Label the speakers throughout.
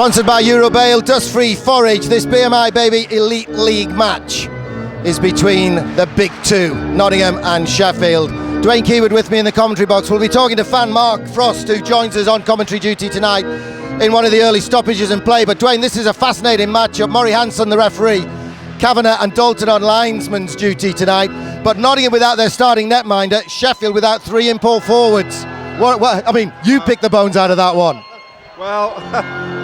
Speaker 1: Sponsored by Eurobale, dust-free forage. This BMI Baby Elite League match is between the big two, Nottingham and Sheffield. Dwayne Keywood with me in the commentary box. We'll be talking to fan Mark Frost, who joins us on commentary duty tonight in one of the early stoppages in play. But Dwayne, this is a fascinating matchup. Murray Hanson, the referee, Kavanagh and Dalton on linesman's duty tonight. But Nottingham without their starting netminder, Sheffield without three import forwards. You picked the bones out of that one.
Speaker 2: Well,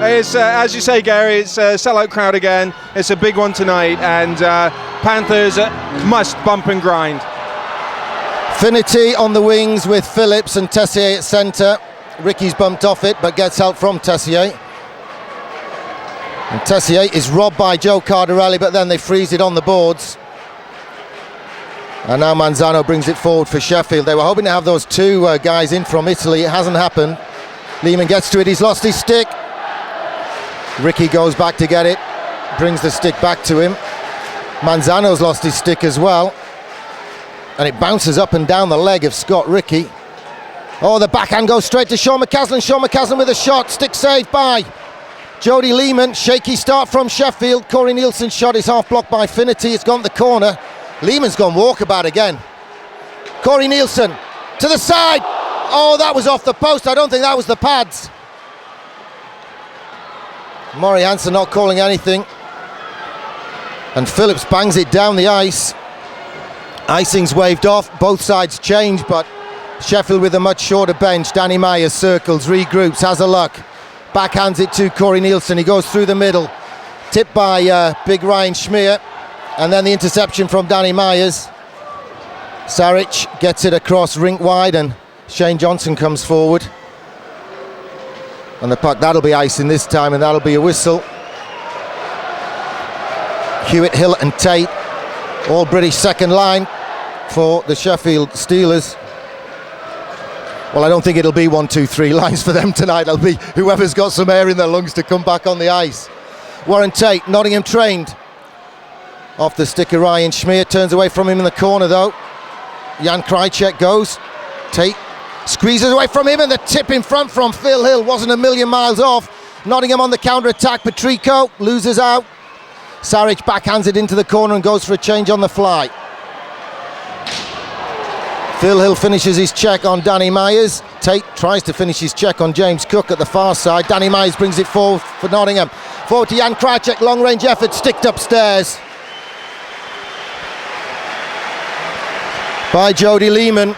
Speaker 2: it's as you say, Gary, it's a sellout crowd again. It's a big one tonight, and Panthers must bump and grind.
Speaker 1: Finity on the wings with Phillips and Tessier at centre. Ricky's bumped off it, but gets help from Tessier. And Tessier is robbed by Joe Cardarelli, but then they freeze it on the boards. And now Manzano brings it forward for Sheffield. They were hoping to have those two guys in from Italy. It hasn't happened. Lehman gets to it, he's lost his stick. Ricky goes back to get it, brings the stick back to him. Manzano's lost his stick as well. And it bounces up and down the leg of Scott Ricky. Oh, the backhand goes straight to Sean McCaslin. Sean McCaslin with a shot, stick saved by Jody Lehman. Shaky start from Sheffield. Corey Nielsen's shot is half blocked by Finity. It's gone to the corner. Lehman's gone walkabout again. Corey Nielsen to the side. Oh, that was off the post. I don't think that was the pads. Murray Hanson not calling anything. And Phillips bangs it down the ice. Icing's waved off. Both sides change, but Sheffield with a much shorter bench. Danny Myers circles, regroups, has a look. Backhands it to Corey Nielsen. He goes through the middle. Tipped by big Ryan Schmier. And then the interception from Danny Myers. Saric gets it across rink wide, and Shane Johnson comes forward. And the puck, that'll be icing this time, and that'll be a whistle. Hewitt, Hill and Tate, all British second line for the Sheffield Steelers. Well, I don't think it'll be 1, 2, 3 lines for them tonight. It'll be whoever's got some air in their lungs to come back on the ice. Warren Tate, Nottingham trained. Off the stick of Ryan Schmier, turns away from him in the corner though. Jan Krajicek goes. Tate squeezes away from him, and the tip in front from Phil Hill wasn't a million miles off. Nottingham on the counter-attack. Patrico loses out. Saric backhands it into the corner and goes for a change on the fly. Phil Hill finishes his check on Danny Myers. Tate tries to finish his check on James Cook at the far side. Danny Myers brings it forward for Nottingham. Forward to Jan Krajicek, long-range effort, sticked upstairs by Jody Lehman.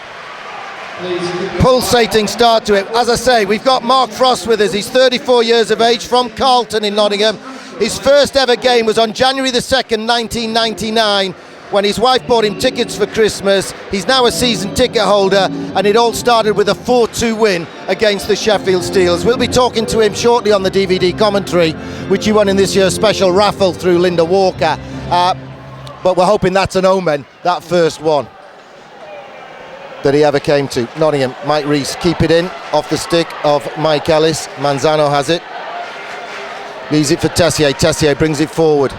Speaker 1: Pulsating start to it. As I say, we've got Mark Frost with us. He's 34 years of age, from Carlton in Nottingham. His first ever game was on January the 2nd, 1999, when his wife bought him tickets for Christmas. He's now a season ticket holder, and it all started with a 4-2 win against the Sheffield Steelers. We'll be talking to him shortly on the DVD commentary, which he won in this year's special raffle through Linda Walker. But we're hoping that's an omen, that first one that he ever came to. Nottingham, Mike Rees keep it in off the stick of Mike Ellis. Manzano has it. Leaves it for Tessier. Tessier brings it forward.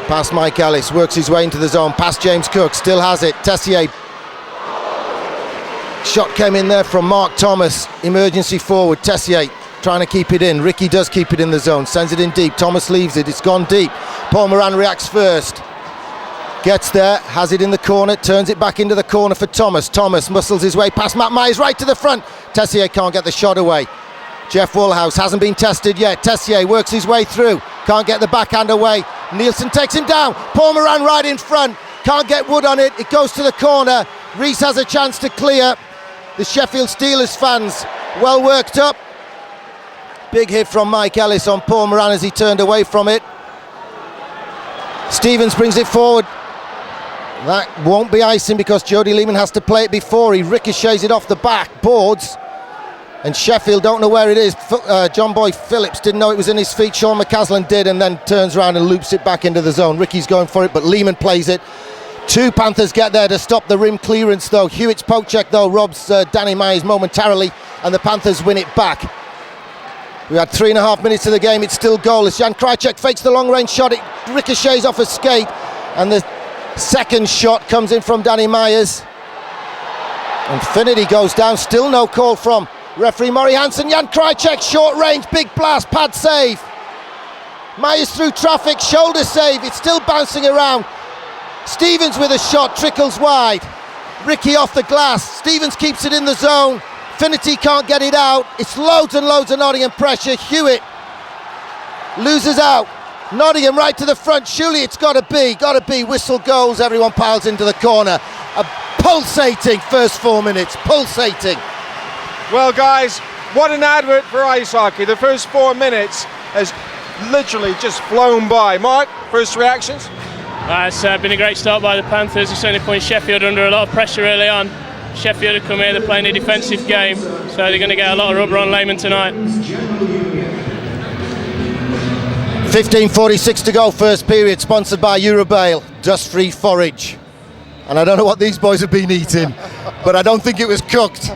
Speaker 1: Past Mike Ellis, works his way into the zone. Past James Cook, still has it. Tessier. Shot came in there from Mark Thomas. Emergency forward. Tessier trying to keep it in. Ricky does keep it in the zone. Sends it in deep. Thomas leaves it. It's gone deep. Paul Moran reacts first. Gets there, has it in the corner, turns it back into the corner for Thomas. Thomas muscles his way past Matt Myers right to the front. Tessier can't get the shot away. Jeff Woolhouse hasn't been tested yet. Tessier works his way through, can't get the backhand away. Nielsen takes him down. Paul Moran right in front, can't get Wood on it. It goes to the corner. Rees has a chance to clear. The Sheffield Steelers fans well worked up. Big hit from Mike Ellis on Paul Moran as he turned away from it. Stevens brings it forward. That won't be icing because Jody Lehman has to play it before. He ricochets it off the back boards, and Sheffield don't know where it is. John Boy Phillips didn't know it was in his feet. Sean McCaslin did, and then turns around and loops it back into the zone. Ricky's going for it, but Lehman plays it. Two Panthers get there to stop the rim clearance though. Hewitt's poke check though robs Danny Myers momentarily, and the Panthers win it back. We had 3.5 minutes of the game. It's still goalless. Jan Krajicek fakes the long-range shot. It ricochets off a skate, and the second shot comes in from Danny Myers. Infinity goes down. Still no call from referee Murray Hanson. Jan Krajicek, short range, big blast, pad save. Myers through traffic, shoulder save, it's still bouncing around. Stevens with a shot, trickles wide. Ricky off the glass, Stevens keeps it in the zone. Finnerty can't get it out. It's loads and loads of Nottingham pressure. Hewitt loses out. Nottingham right to the front. Surely it's got to be. Whistle goes, everyone piles into the corner. A pulsating first 4 minutes, pulsating.
Speaker 2: Well, guys, what an advert for ice hockey. The first 4 minutes has literally just flown by. Mark, first reactions?
Speaker 3: It's been a great start by the Panthers. It's certainly putting Sheffield under a lot of pressure early on. Sheffield have come here, they're playing a defensive game, so they're going to get a lot of rubber on Lehmann tonight.
Speaker 1: 15:46 to go, first period, sponsored by Eurobale, dust-free forage. And I don't know what these boys have been eating, but I don't think it was cooked.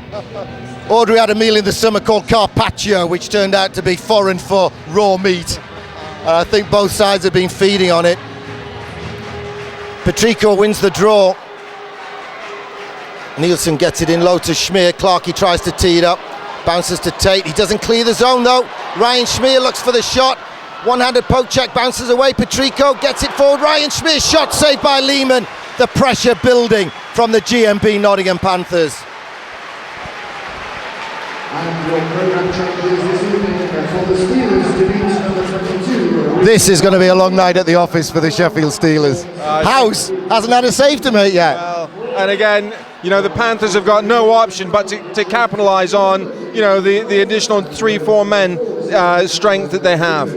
Speaker 1: Audrey had a meal in the summer called carpaccio, which turned out to be foreign for raw meat. I think both sides have been feeding on it. Petrico wins the draw. Nielsen gets it in low to Schmier. Clarkey tries to tee it up, bounces to Tate. He doesn't clear the zone though. Ryan Schmier looks for the shot. One-handed poke check, bounces away. Petrico gets it forward. Ryan Schmier, shot saved by Lehmann. The pressure building from the GMB Nottingham Panthers.
Speaker 4: And your program changes this evening for the Steelers to beat number 22.
Speaker 1: This is going to be a long night at the office for the Sheffield Steelers. House hasn't had a save to make yet.
Speaker 2: And again, the Panthers have got no option but to capitalise on, the additional 3-4 men strength that they have.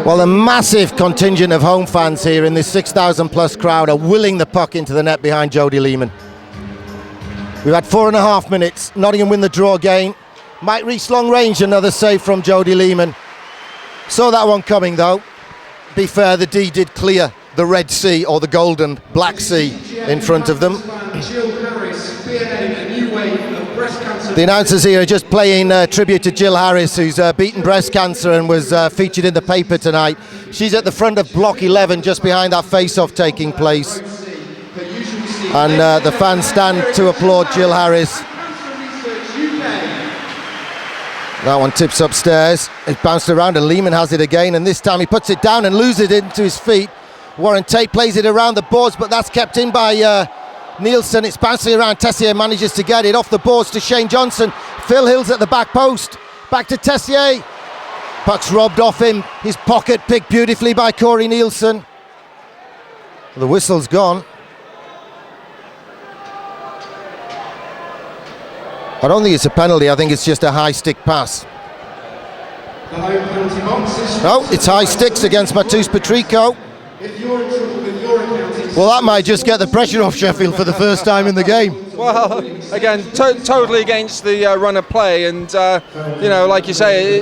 Speaker 1: Well, a massive contingent of home fans here in this 6,000 plus crowd are willing the puck into the net behind Jody Lehmann. We've had 4.5 minutes. Nottingham win the draw again. Might reach long range, another save from Jody Lehmann. Saw that one coming though. Be fair, the D did clear the Red Sea or the Golden Black Sea in front of them. The announcers here are just playing tribute to Jill Harris, who's beaten breast cancer and was featured in the paper tonight. She's at the front of block 11, just behind that face-off taking place. And the fans stand to applaud Jill Harris. That one tips upstairs. It bounced around and Lehmann has it again, and this time he puts it down and loses it into his feet. Warren Tate plays it around the boards, but that's kept in by Nielsen. It's bouncing around. Tessier manages to get it off the boards to Shane Johnson. Phil Hill's at the back post. Back to Tessier. Puck's robbed off him. His pocket picked beautifully by Corey Nielsen. The whistle's gone. I don't think it's a penalty. I think it's just a high stick pass. No, it's high sticks against Matus Petrico. Well, that might just get the pressure off Sheffield for the first time in the game.
Speaker 2: Well, again, totally against the run of play, and like you say,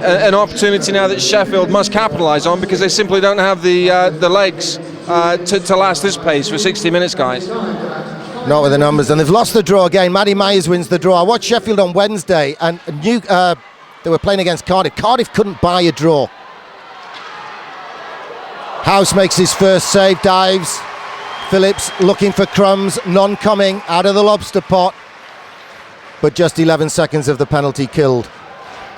Speaker 2: an opportunity now that Sheffield must capitalise on, because they simply don't have the legs to last this pace for 60 minutes, guys.
Speaker 1: Not with the numbers, and they've lost the draw again. Matty Myers wins the draw. I watched Sheffield on Wednesday, and they were playing against Cardiff. Cardiff couldn't buy a draw. House makes his first save, dives. Phillips looking for crumbs, none coming out of the lobster pot. But just 11 seconds of the penalty killed.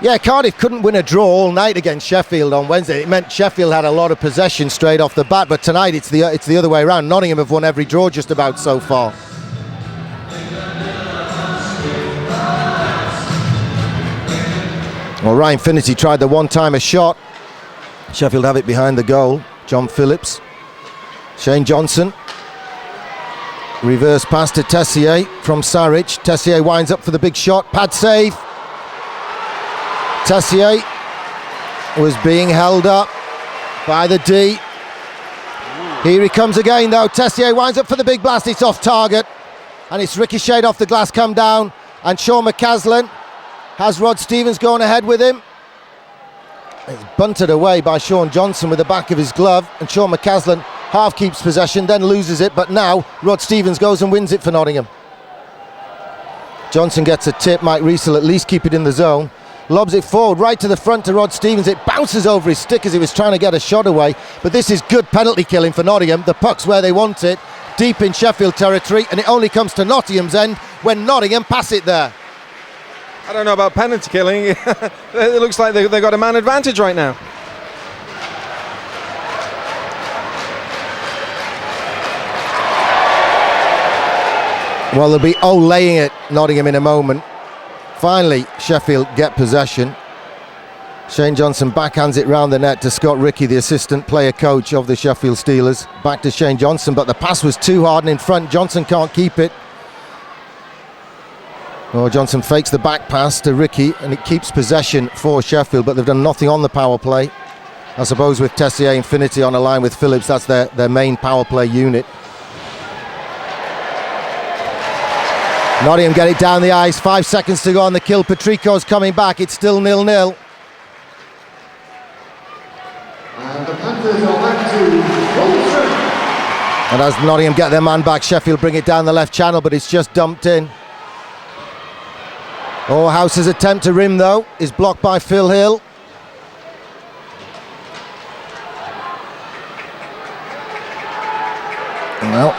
Speaker 1: Yeah, Cardiff couldn't win a draw all night against Sheffield on Wednesday. It meant Sheffield had a lot of possession straight off the bat, but tonight it's the other way around. Nottingham have won every draw just about so far. Well, Ryan Finnerty tried the one-timer shot. Sheffield have it behind the goal. John Phillips. Shane Johnson. Reverse pass to Tessier from Sarich. Tessier winds up for the big shot. Pad save. Tessier was being held up by the D. Here he comes again though. Tessier winds up for the big blast. It's off target. And it's ricocheted off the glass, come down. And Sean McCaslin has Rod Stevens going ahead with him. It's bunted away by Sean Johnson with the back of his glove, and Sean McCaslin half keeps possession, then loses it, but now Rod Stevens goes and wins it for Nottingham. Johnson gets a tip. Mike Rees will at least keep it in the zone. Lobs it forward right to the front to Rod Stevens. It bounces over his stick as he was trying to get a shot away, but this is good penalty killing for Nottingham. The puck's where they want it, deep in Sheffield territory, and it only comes to Nottingham's end when Nottingham pass it there.
Speaker 2: I don't know about penalty killing. It looks like they've got a man advantage right now.
Speaker 1: Well, they'll be laying it Nottingham in a moment. Finally, Sheffield get possession. Shane Johnson backhands it round the net to Scott Rickey, the assistant player coach of the Sheffield Steelers. Back to Shane Johnson, but the pass was too hard and in front. Johnson can't keep it. Oh, Johnson fakes the back pass to Rickey and it keeps possession for Sheffield, but they've done nothing on the power play. I suppose with Tessier Infinity on a line with Phillips, that's their main power play unit. Nottingham get it down the ice, 5 seconds to go on the kill. Patrico's coming back, it's still 0-0.
Speaker 4: And the Panthers are back to Goldson.
Speaker 1: And as Nottingham get their man back, Sheffield bring it down the left channel, but it's just dumped in. Oh, House's attempt to rim though is blocked by Phil Hill. Well,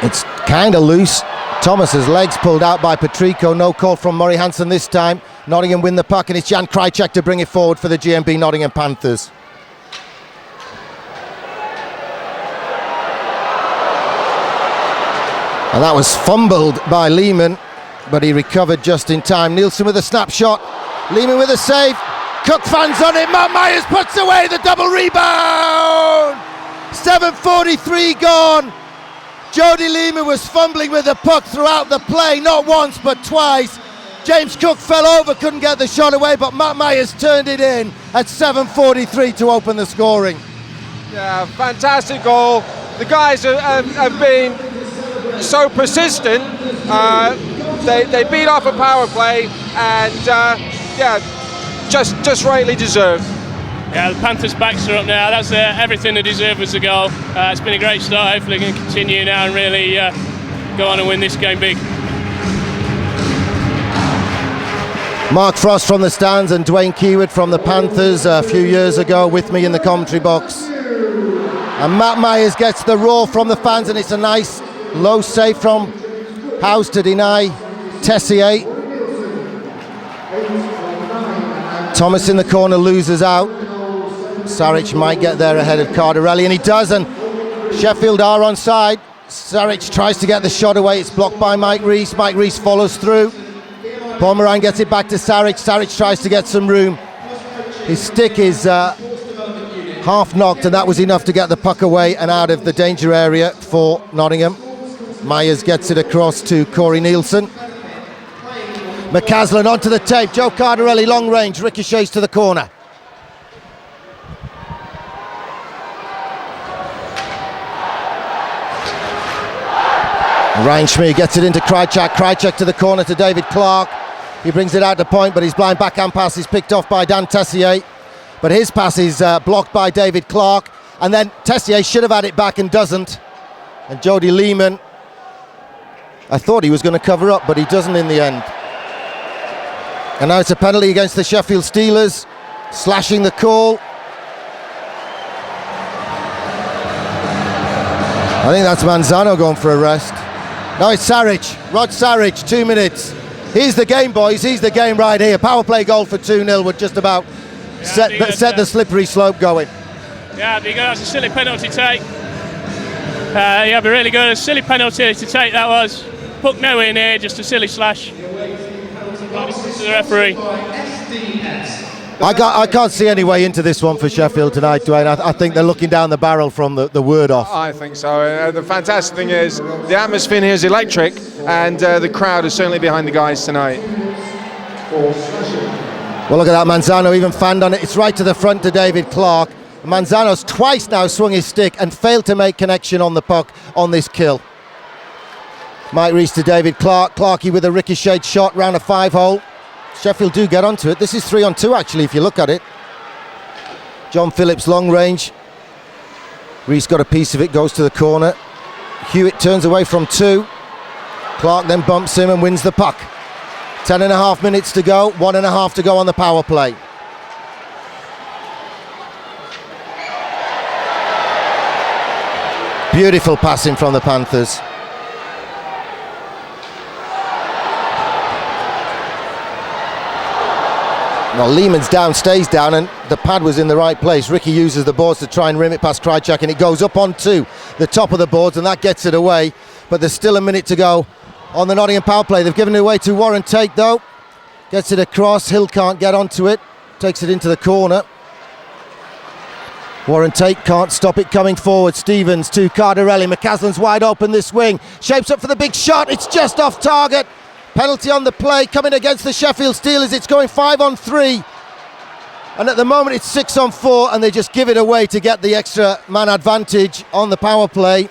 Speaker 1: it's kind of loose. Thomas's legs pulled out by Patrico. No call from Murray Hansen this time. Nottingham win the puck and it's Jan Krajcek to bring it forward for the GMB Nottingham Panthers. And that was fumbled by Lehman, but he recovered just in time. Nielsen with a snapshot. Lehman with a save. Cook fans on it. Matt Myers puts away the double rebound. 7:43 gone. Jody Lehman was fumbling with the puck throughout the play, not once but twice. James Cook fell over, couldn't get the shot away, but Matt Myers turned it in at 7:43 to open the scoring.
Speaker 2: Yeah, fantastic goal. The guys have been so persistent. They beat off a power play and just rightly deserved.
Speaker 3: Yeah, the Panthers' backs are up now. That's everything they deserve was a goal. It's been a great start. Hopefully, they can continue now and really go on and win this game big.
Speaker 1: Mark Frost from the stands and Dwayne Keyword from the Panthers a few years ago with me in the commentary box. And Matt Myers gets the roar from the fans, and it's a nice low save from House to deny Tessier. Thomas in the corner loses out. Saric might get there ahead of Cardarelli, and he does, and Sheffield are onside. Saric tries to get the shot away, it's blocked by Mike Rees. Mike Rees follows through. Paul Moran gets it back to Saric. Saric tries to get some room. His stick is half knocked, and that was enough to get the puck away and out of the danger area for Nottingham. Myers gets it across to Corey Nielsen. McCaslin onto the tape. Joe Cardarelli long range, ricochets to the corner. Ryan Schmee gets it into Krajcek. Krajcek to the corner to David Clark. He brings it out to point, but his blind backhand pass is picked off by Dan Tessier. But his pass is blocked by David Clark. And then Tessier should have had it back and doesn't. And Jody Lehman, I thought he was going to cover up, but he doesn't in the end. And now it's a penalty against the Sheffield Steelers. Slashing the call. I think that's Manzano going for a rest. Now it's Saric, Rod Saric, 2 minutes. He's the game, boys, he's the game right here. Power play goal for 2-0 would just about set the slippery slope going.
Speaker 3: Yeah, it'd be good. That's a silly penalty take. Yeah, it'd be really good. A silly penalty to take that was. Puck nowhere near, just a silly slash. To the referee.
Speaker 1: I can't see any way into this one for Sheffield tonight, Dwayne. I think they're looking down the barrel from the word off.
Speaker 2: I think so. The fantastic thing is the atmosphere here is electric, and the crowd is certainly behind the guys tonight.
Speaker 1: Well, look at that, Manzano even fanned on it. It's right to the front to David Clark. Manzano's twice now swung his stick and failed to make connection on the puck on this kill. Mike Rees to David Clark. Clarkey with a ricocheted shot round a 5-hole. Sheffield do get onto it. This is 3-on-2 actually, if you look at it. John Phillips long range. Rees got a piece of it, goes to the corner. Hewitt turns away from 2. Clark then bumps him and wins the puck. 10.5 minutes to go, 1.5 to go on the power play. Beautiful passing from the Panthers. Well, Lehman's down, stays down, and the pad was in the right place. Ricky uses the boards to try and rim it past Krychek, and it goes up onto the top of the boards, and that gets it away. But there's still a minute to go on the Nottingham power play. They've given it away to Warren Tate, though. Gets it across. Hill can't get onto it. Takes it into the corner. Warren Tate can't stop it coming forward. Stevens to Cardarelli. McCaslin's wide open this wing. Shapes up for the big shot. It's just off target. Penalty on the play coming against the Sheffield Steelers. It's going 5-on-3. And at the moment it's 6-on-4, and they just give it away to get the extra man advantage on the power play.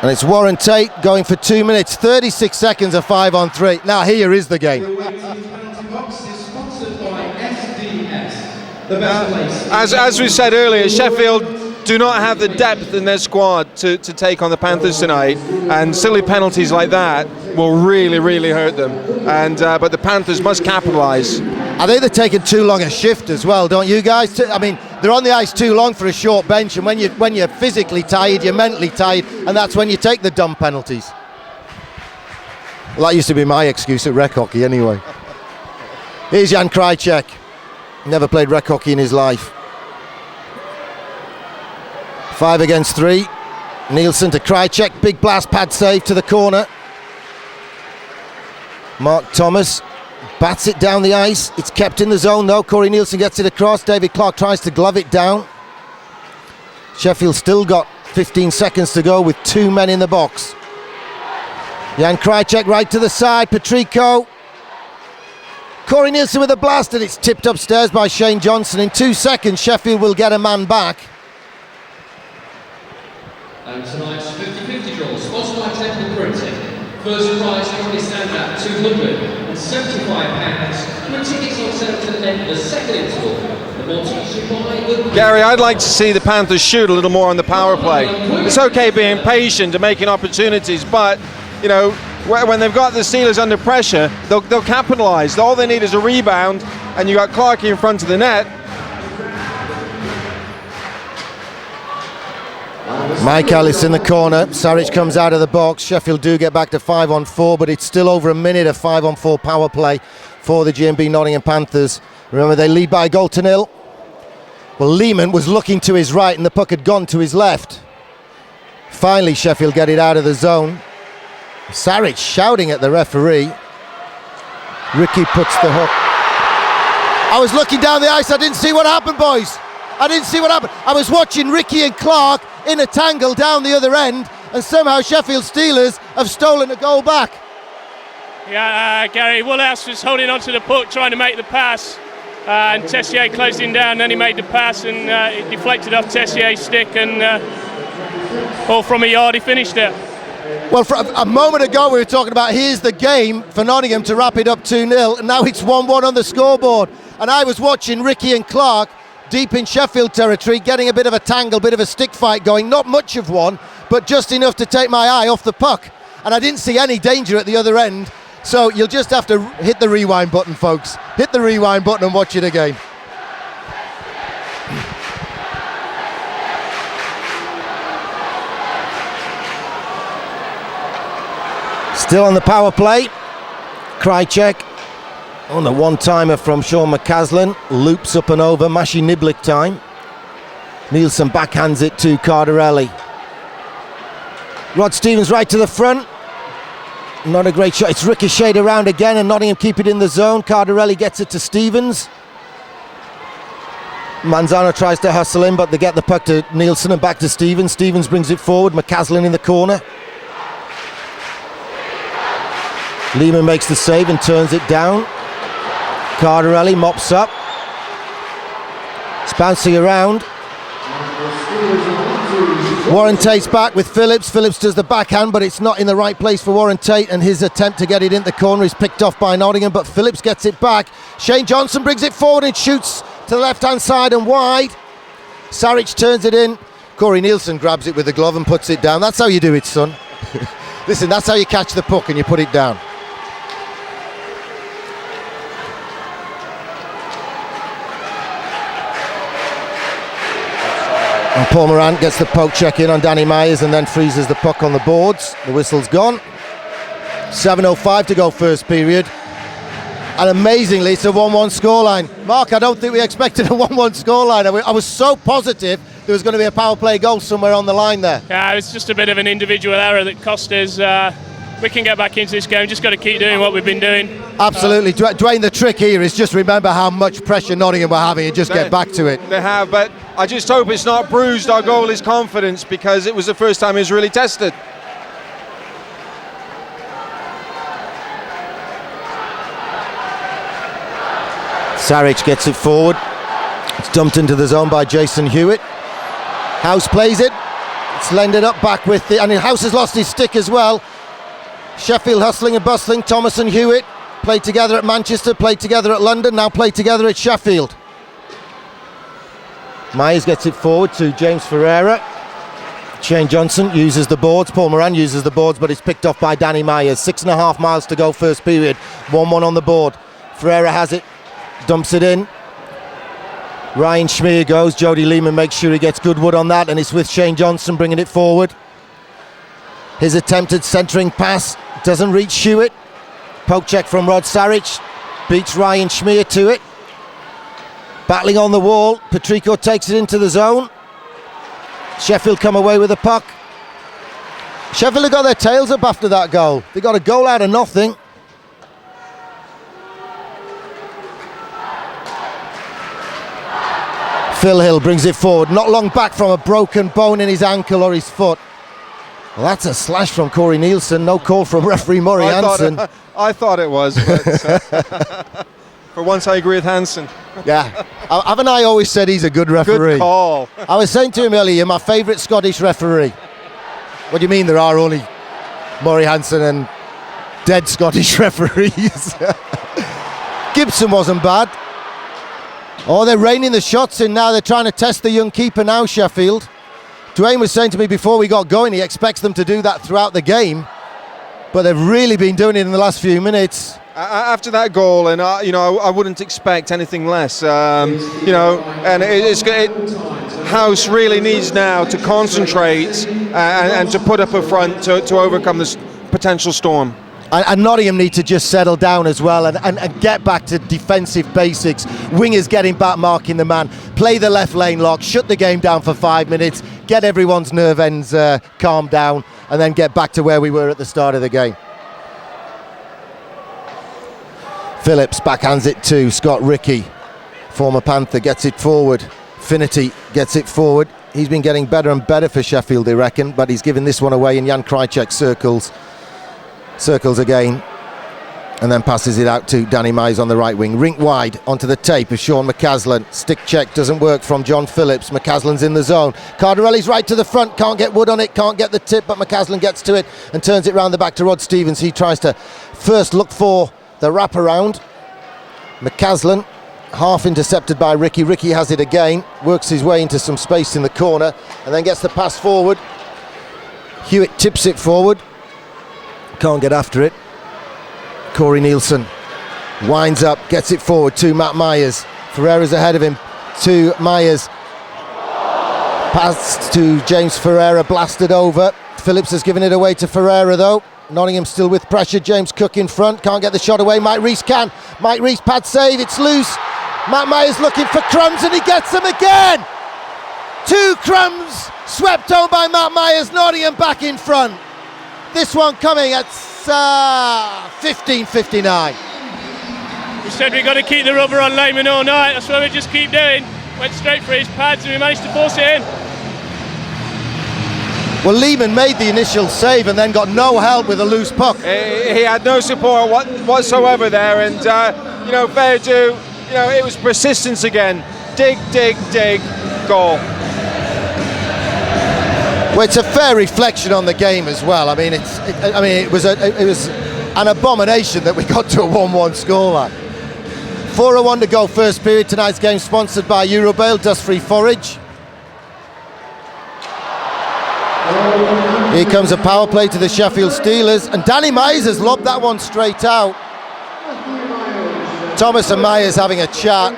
Speaker 1: And it's Warren Tate going for 2 minutes, 36 seconds of 5-on-3. Now here is the game.
Speaker 2: As we said earlier, Sheffield do not have the depth in their squad to take on the Panthers tonight, and silly penalties like that will really, really hurt them. And but the Panthers must capitalise.
Speaker 1: I think they're taking too long a shift as well, don't you guys? I mean, they're on the ice too long for a short bench, and when you're physically tired, you're mentally tired, and that's when you take the dumb penalties. Well, that used to be my excuse at rec hockey anyway. Here's Jan Krychek. Never played rec hockey in his life. 5 against 3. Nielsen to Krychek. Big blast pad save to the corner. Mark Thomas bats it down the ice. It's kept in the zone though. Corey Nielsen gets it across. David Clark tries to glove it down. Sheffield still got 15 seconds to go with 2 men in the box. Jan Krychek right to the side. Patrico. Corey Nielsen with a blast, and it's tipped upstairs by Shane Johnson. In 2 seconds, Sheffield will get a man back.
Speaker 5: And tonight's 50-50 draw, sponsored by Temple Printing. First prize currently stands at £275. With tickets on sale to the end of the second interval. The more tickets you buy, the
Speaker 2: Gary, I'd like to see the Panthers shoot a little more on the power play. It's okay being patient and making opportunities, but you know, when they've got the Steelers under pressure, they'll capitalise. All they need is a rebound, and you got Clarkey in front of the net.
Speaker 1: Mike Ellis in the corner. Saric comes out of the box. Sheffield do get back to 5-on-4, but it's still over a minute of 5-on-4 power play for the GMB Nottingham Panthers. Remember, they lead by a goal to 0. Well, Lehman was looking to his right and the puck had gone to his left. Finally, Sheffield get it out of the zone. Saric shouting at the referee. Ricky puts the hook. I was looking down the ice. I didn't see what happened, boys. I didn't see what happened. I was watching Ricky and Clark in a tangle down the other end, and somehow Sheffield Steelers have stolen a goal back.
Speaker 3: Yeah, Gary Woolhouse was holding onto the puck, trying to make the pass, and Tessier closed him down. Then he made the pass, and it deflected off Tessier's stick, and all from a yard, he finished it.
Speaker 1: Well, for a moment ago we were talking about here's the game for Nottingham to wrap it up 2-0, and now it's 1-1 on the scoreboard. And I was watching Ricky and Clark deep in Sheffield territory, getting a bit of a tangle, bit of a stick fight going. Not much of one, but just enough to take my eye off the puck. And I didn't see any danger at the other end. So you'll just have to hit the rewind button, folks. Hit the rewind button and watch it again. Still on the power play. Krychek on the one-timer from Sean McCaslin. Loops up and over. Mashi Niblick time. Nielsen backhands it to Cardarelli. Rod Stevens right to the front. Not a great shot. It's ricocheted around again, and Nottingham keep it in the zone. Cardarelli gets it to Stevens. Manzano tries to hustle in, but they get the puck to Nielsen and back to Stevens. Stevens brings it forward. McCaslin in the corner. Lehman makes the save and turns it down. Cardarelli mops up. It's bouncing around. Warren Tate's back with Phillips. Phillips does the backhand, but it's not in the right place for Warren Tate, and his attempt to get it in the corner is picked off by Nottingham, but Phillips gets it back. Shane Johnson brings it forward and shoots to the left-hand side and wide. Saric turns it in. Corey Nielsen grabs it with the glove and puts it down. That's how you do it, son. Listen, that's how you catch the puck and you put it down. And Paul Morant gets the poke check in on Danny Myers and then freezes the puck on the boards. The whistle's gone. 7:05 to go first period. And amazingly, it's a 1-1 scoreline. Mark, I don't think we expected a 1-1 scoreline. I was so positive there was going to be a power play goal somewhere on the line there.
Speaker 3: Yeah, it's just a bit of an individual error that cost us. We can get back into this game, just got to keep doing what we've been doing.
Speaker 1: Absolutely. Dwayne, the trick here is just remember how much pressure Nottingham were having and just get back to it.
Speaker 2: They have, but I just hope it's not bruised our goalie's confidence, because it was the first time he was really tested.
Speaker 1: Saric gets it forward. It's dumped into the zone by Jason Hewitt. House plays it. It's landed up back with the... And House has lost his stick as well. Sheffield hustling and bustling. Thomas and Hewitt played together at Manchester, played together at London, now played together at Sheffield. Myers gets it forward to James Ferreira. Shane Johnson uses the boards. Paul Moran uses the boards, but it's picked off by Danny Myers. 6.5 miles to go first period. 1-1 on the board. Ferreira has it. Dumps it in. Ryan Schmier goes. Jody Lehman makes sure he gets good wood on that, and it's with Shane Johnson bringing it forward. His attempted centering pass doesn't reach Hewitt. Poke check from Rod Saric. Beats Ryan Schmier to it. Battling on the wall. Patrico takes it into the zone. Sheffield come away with the puck. Sheffield have got their tails up after that goal. They got a goal out of nothing. Phil Hill brings it forward, not long back from a broken bone in his ankle or his foot. Well, that's a slash from Corey Nielsen, no call from referee Murray Hansen.
Speaker 2: I thought it was, but for once I agree with Hansen.
Speaker 1: Yeah, haven't I always said he's a good referee?
Speaker 2: Good call.
Speaker 1: I was saying to him earlier, you're my favourite Scottish referee. What do you mean there are only Murray Hansen and dead Scottish referees? Gibson wasn't bad. Oh, they're reining the shots in now. They're trying to test the young keeper now, Sheffield. Dwayne was saying to me before we got going, he expects them to do that throughout the game. But they've really been doing it in the last few minutes.
Speaker 2: After that goal, and I wouldn't expect anything less. And House really needs now to concentrate and to put up a front to overcome this potential storm.
Speaker 1: And Nottingham need to just settle down as well and get back to defensive basics. Wingers getting back, marking the man. Play the left lane lock, shut the game down for 5 minutes, get everyone's nerve ends calmed down, and then get back to where we were at the start of the game. Phillips backhands it to Scott Rickey. Former Panther gets it forward. Finnerty gets it forward. He's been getting better and better for Sheffield, they reckon, but he's given this one away in Jan Krajcek circles again, and then passes it out to Danny Myers on the right wing. Rink wide onto the tape of Sean McCaslin. Stick check doesn't work from John Phillips. McCaslin's in the zone. Cardarelli's right to the front, can't get wood on it, can't get the tip, but McCaslin gets to it and turns it round the back to Rod Stevens. He tries to first look for the wraparound. McCaslin half intercepted by Ricky. Ricky has it again, works his way into some space in the corner and then gets the pass forward. Hewitt tips it forward. Can't get after it. Corey Nielsen winds up, gets it forward to Matt Myers. Ferreira's ahead of him to Myers. Pass to James Ferreira, blasted over. Phillips has given it away to Ferreira though. Nottingham still with pressure. James Cook in front, can't get the shot away. Mike Rees can. Mike Rees pad save, it's loose. Matt Myers looking for crumbs and he gets them again. 2 crumbs swept home by Matt Myers. Nottingham back in front. This one coming at 15:59.
Speaker 3: We said we've got to keep the rubber on Lehman all night. That's what we just keep doing. Went straight for his pads and we managed to force it in.
Speaker 1: Well, Lehman made the initial save and then got no help with a loose puck.
Speaker 2: He had no support whatsoever there, and fair due. It was persistence again. Dig, goal.
Speaker 1: Well, it's a fair reflection on the game as well. I mean, it was an abomination that we got to a 1-1 scoreline. 4:01 to go first period. Tonight's game sponsored by Eurobale, dust-free forage. Here comes a power play to the Sheffield Steelers, and Danny Myers has lobbed that one straight out. Thomas and Myers having a chat.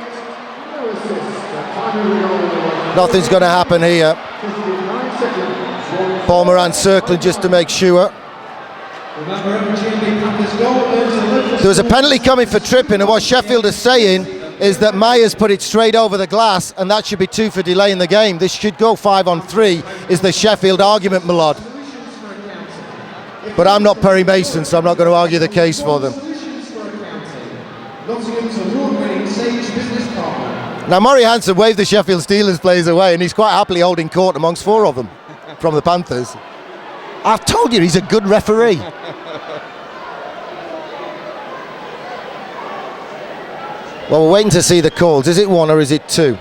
Speaker 1: Nothing's going to happen here. Paul Moran circling just to make sure.
Speaker 5: Remember, every GMB
Speaker 1: There was a penalty coming for tripping, and what Sheffield is saying is that Myers put it straight over the glass, and that should be 2 for delaying the game. This should go 5-on-3, is the Sheffield argument, Milord. But I'm not Perry Mason, so I'm not going to argue the case for them.
Speaker 4: Nottingham's award-winning Sage business partner.
Speaker 1: Now, Murray Hansen waved the Sheffield Steelers players away, and he's quite happily holding court amongst 4 of them from the Panthers. I've told you, he's a good referee. Well, we're waiting to see the calls. Is it 1 or is it 2?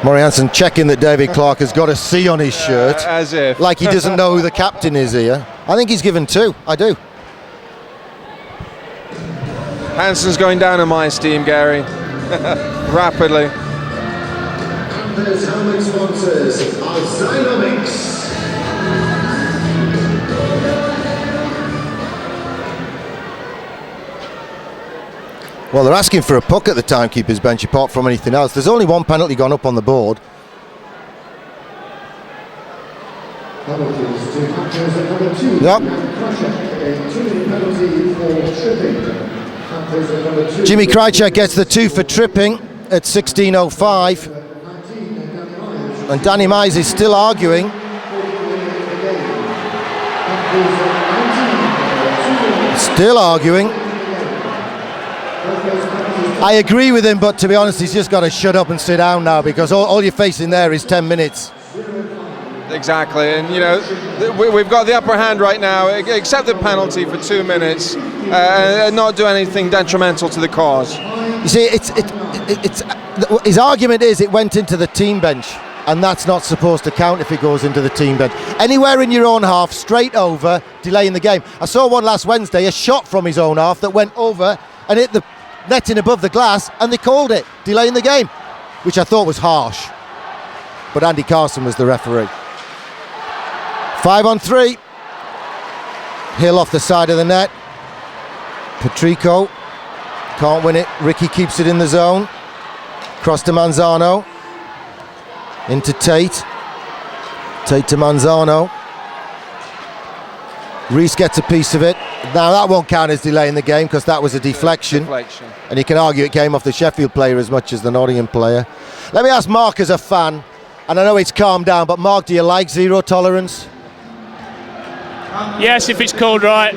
Speaker 1: Murray Hansen checking that David Clark has got a C on his shirt.
Speaker 2: As if.
Speaker 1: Like he doesn't know who the captain is here. I think he's given 2. I do.
Speaker 2: Hansen's going down in my esteem, Gary. Rapidly.
Speaker 4: And there's helmet sponsors of Zynomics.
Speaker 1: Well, they're asking for a puck at the timekeeper's bench apart from anything else. There's only 1 penalty gone up on the board.
Speaker 4: Penalties to Panthers at number 2.
Speaker 1: Yep.
Speaker 4: Krychek, a 2-minute penalty for tripping. Panthers at number 2.
Speaker 1: Jimmy Krychek gets the 2 for tripping at 16:05. And Danny Myers is still arguing. Still arguing. I agree with him, but to be honest, he's just got to shut up and sit down now, because all you're facing there is 10 minutes.
Speaker 2: Exactly, and you know, we've got the upper hand right now. Accept the penalty for 2 minutes and not do anything detrimental to the cause.
Speaker 1: You see, it's his argument is it went into the team bench, and that's not supposed to count if it goes into the team bench. Anywhere in your own half, straight over, delaying the game. I saw one last Wednesday, a shot from his own half that went over and hit the netting above the glass, and they called it delaying the game, which I thought was harsh. But Andy Carson was the referee. 5-on-3. Hill off the side of the net. Patrico can't win it. Ricky keeps it in the zone. Cross to Manzano. Into Tate. Tate to Manzano. Reese gets a piece of it. Now that won't count as delaying the game because that was a deflection. And you can argue it came off the Sheffield player as much as the Nottingham player. Let me ask Mark as a fan, and I know it's calmed down, but Mark, do you like 0 tolerance?
Speaker 3: Yes, if it's called right.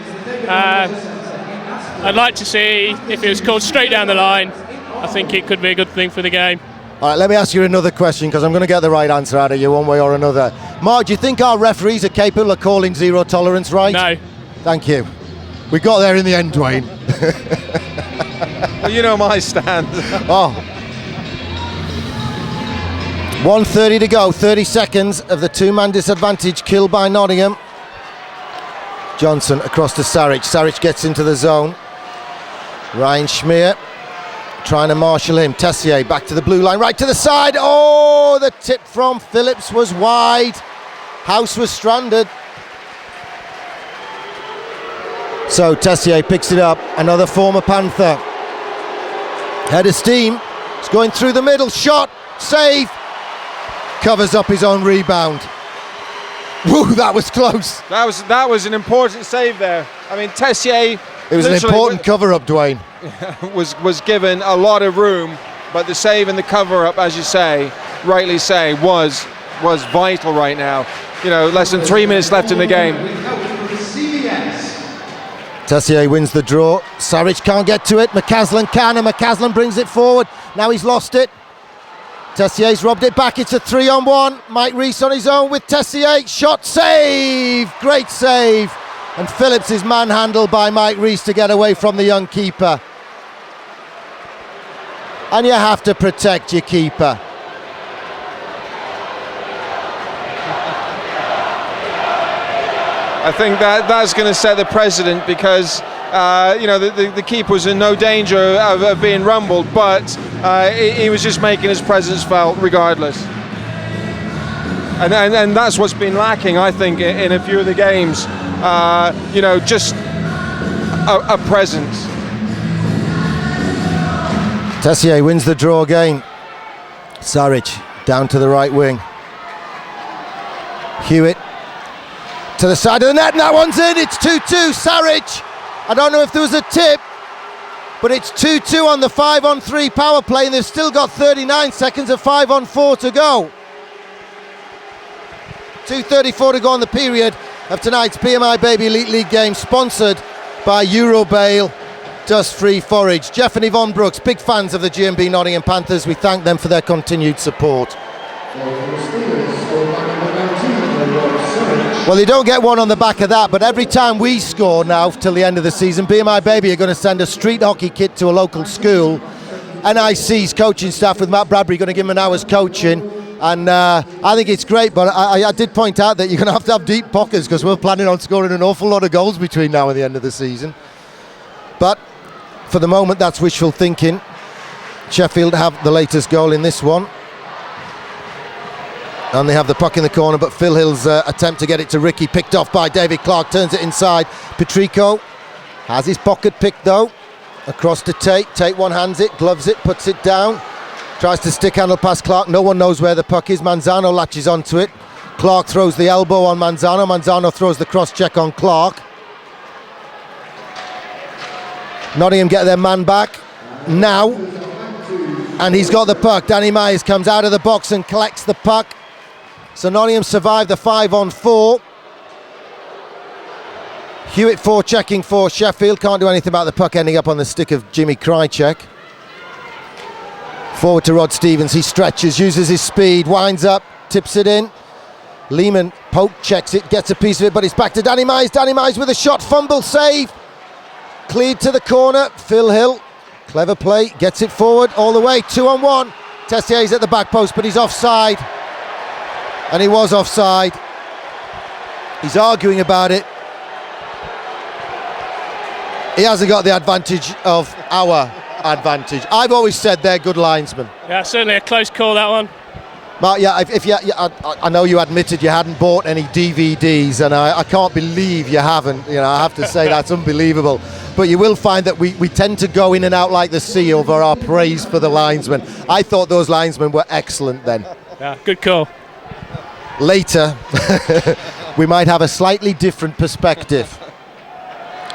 Speaker 3: I'd like to see if it was called straight down the line. I think it could be a good thing for the game.
Speaker 1: All right, let me ask you another question, because I'm going to get the right answer out of you one way or another. Mark, do you think our referees are capable of calling 0 tolerance right?
Speaker 3: No.
Speaker 1: Thank you. We got there in the end, Dwayne.
Speaker 2: Well, you know my stand.
Speaker 1: Oh. 1:30 to go, 30 seconds of the 2-man disadvantage killed by Nottingham. Johnson across to Saric. Saric gets into the zone. Ryan Schmier trying to marshal him. Tessier back to the blue line, right to the side. Oh, the tip from Phillips was wide. House was stranded. So Tessier picks it up. Another former Panther. Head of steam. It's going through the middle. Shot. Save. Covers up his own rebound. Woo, that was close.
Speaker 2: That was an important save there. I mean, Tessier.
Speaker 1: It was an important cover-up, Dwayne.
Speaker 2: was given a lot of room, but the save and the cover-up, as you say, rightly say, was vital right now. You know, less than 3 minutes left in the game.
Speaker 1: Tessier wins the draw. Saric can't get to it. McCaslin can, and McCaslin brings it forward. Now he's lost it. Tessier's robbed it back. It's a 3-on-1. Mike Reese on his own with Tessier. Shot, save! Great save. And Phillips is manhandled by Mike Reese to get away from the young keeper. And you have to protect your keeper.
Speaker 2: I think that's going to set the precedent, because you know, the keeper was in no danger of being rumbled, but he was just making his presence felt regardless. And that's what's been lacking, I think, in a few of the games. You know, just a presence.
Speaker 1: Tessier wins the draw again. Saric Down to the right wing. Hewitt to the side of the net, and that one's in. It's 2-2. Sarich. I don't know if there was a tip, but it's 2-2 on the 5-on-3 power play, and they've still got 39 seconds of 5-on-4 to go. 2:34 to go on the period of tonight's BMI Baby Elite League game, sponsored by Eurobale Dust-Free Forage. Jeff and Yvonne Brooks, big fans of the GMB Nottingham Panthers. We thank them for their continued support. Well, they don't get one on the back of that, but every time we score now till the end of the season, BMI Baby are going to send a street hockey kit to a local school. NIC's coaching staff with Matt Bradbury going to give him an hour's coaching. And I think it's great, but I did point out that you're going to have deep pockets, because we're planning on scoring an awful lot of goals between now and the end of the season. But for the moment, that's wishful thinking. Sheffield have the latest goal in this one. And they have the puck in the corner, but Phil Hill's attempt to get it to Ricky, picked off by David Clark, turns it inside. Petrico has his pocket picked though. Across to Tate. Tate one-hands it, gloves it, puts it down. Tries to stick handle past Clark. No one knows where the puck is. Manzano latches onto it. Clark throws the elbow on Manzano. Manzano throws the cross check on Clark. Nottingham get their man back now. And he's got the puck. Danny Myers comes out of the box and collects the puck. So Nottingham survive the 5-on-4. Hewitt forechecking for Sheffield. Can't do anything about the puck ending up on the stick of Jimmy Krychek. Forward to Rod Stevens, he stretches, uses his speed, winds up, tips it in. Lehman poke checks it, gets a piece of it, but it's back to Danny Myers. Danny Myers with a shot, fumble, save. Cleared to the corner, Phil Hill, clever play, gets it forward all the way, 2-on-1. Tessier's at the back post, but he's offside. And he was offside. He's arguing about it. He hasn't got the advantage of our advantage. I've always said they're good linesmen.
Speaker 3: Yeah, certainly a close call, that one.
Speaker 1: Mark, yeah, I know you admitted you hadn't bought any DVDs, and I can't believe you haven't. You know, I have to say that's unbelievable. But you will find that we tend to go in and out like the sea over our praise for the linesmen. I thought those linesmen were excellent then.
Speaker 3: Yeah, good call.
Speaker 1: Later, we might have a slightly different perspective.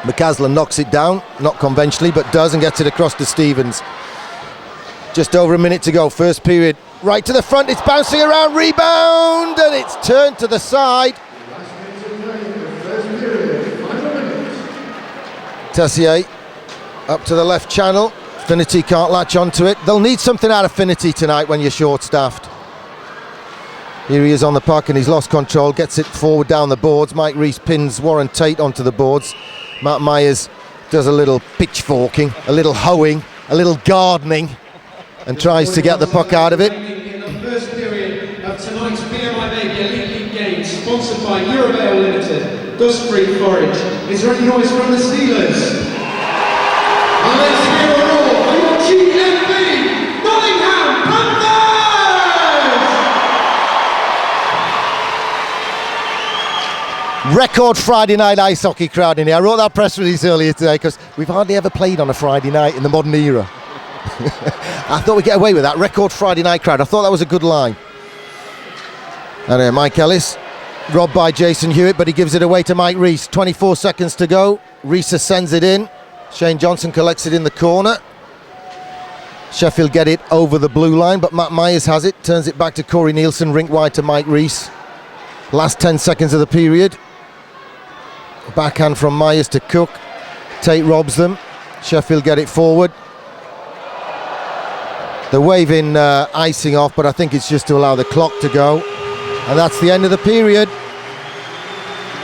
Speaker 1: McCaslin knocks it down, not conventionally, but does, and gets it across to Stevens. Just over a minute to go, first period. Right to the front, it's bouncing around, rebound, and it's turned to the side. Tessier up to the left channel. Finity can't latch onto it. They'll need something out of Finity tonight when you're short-staffed. Here he is on the puck, and he's lost control, gets it forward down the boards. Mike Rees pins Warren Tate onto the boards. Matt Myers does a little pitchforking, a little hoeing, a little gardening, and tries to get the puck out of it.
Speaker 5: The first period of tonight's BMI Baby Elite League game, sponsored by Eurobale Limited, Dust-Free Forage. Is there any noise from the Steelers? And let's hear a roar for your GMB Nottingham Panthers!
Speaker 1: Record Friday night ice hockey crowd in here. I wrote that press release earlier today because we've hardly ever played on a Friday night in the modern era. I thought we'd get away with that. Record Friday night crowd. I thought that was a good line. And Mike Ellis, robbed by Jason Hewitt, but he gives it away to Mike Rees. 24 seconds to go. Rees sends it in. Shane Johnson collects it in the corner. Sheffield get it over the blue line, but Matt Myers has it. Turns it back to Corey Nielsen, rink wide to Mike Rees. Last 10 seconds of the period. Backhand from Myers to Cook. Tate robs them. Sheffield get it forward. They're waving icing off, but I think it's just to allow the clock to go. And that's the end of the period.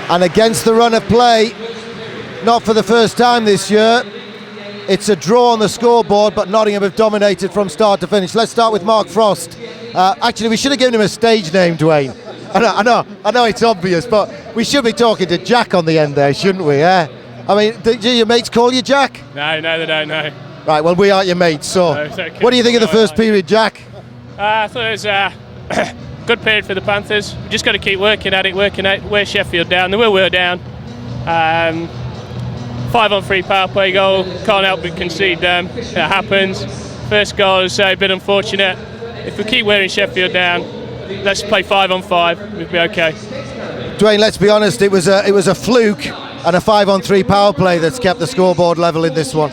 Speaker 1: And against the run of play, not for the first time this year, it's a draw on the scoreboard, but Nottingham have dominated from start to finish. Let's start with Mark Frost. Actually, we should have given him a stage name, Dwayne. I know it's obvious, but we should be talking to Jack on the end there, shouldn't we? I mean, do your mates call you Jack?
Speaker 3: No, they don't know.
Speaker 1: Right, well, we aren't your mates, so
Speaker 3: No, it's okay.
Speaker 1: what do you think of the first period, Jack?
Speaker 3: I thought it was a good period for the Panthers. We just got to keep working at it, working out where Sheffield down. They were down. 5-on-3 power play goal. Can't help but concede them. It happens. First goal is a bit unfortunate. if we keep wearing Sheffield down, let's play 5-on-5. We'll be okay.
Speaker 1: Dwayne, let's be honest, it was a fluke and a 5-on-3 power play that's kept the scoreboard level in this one.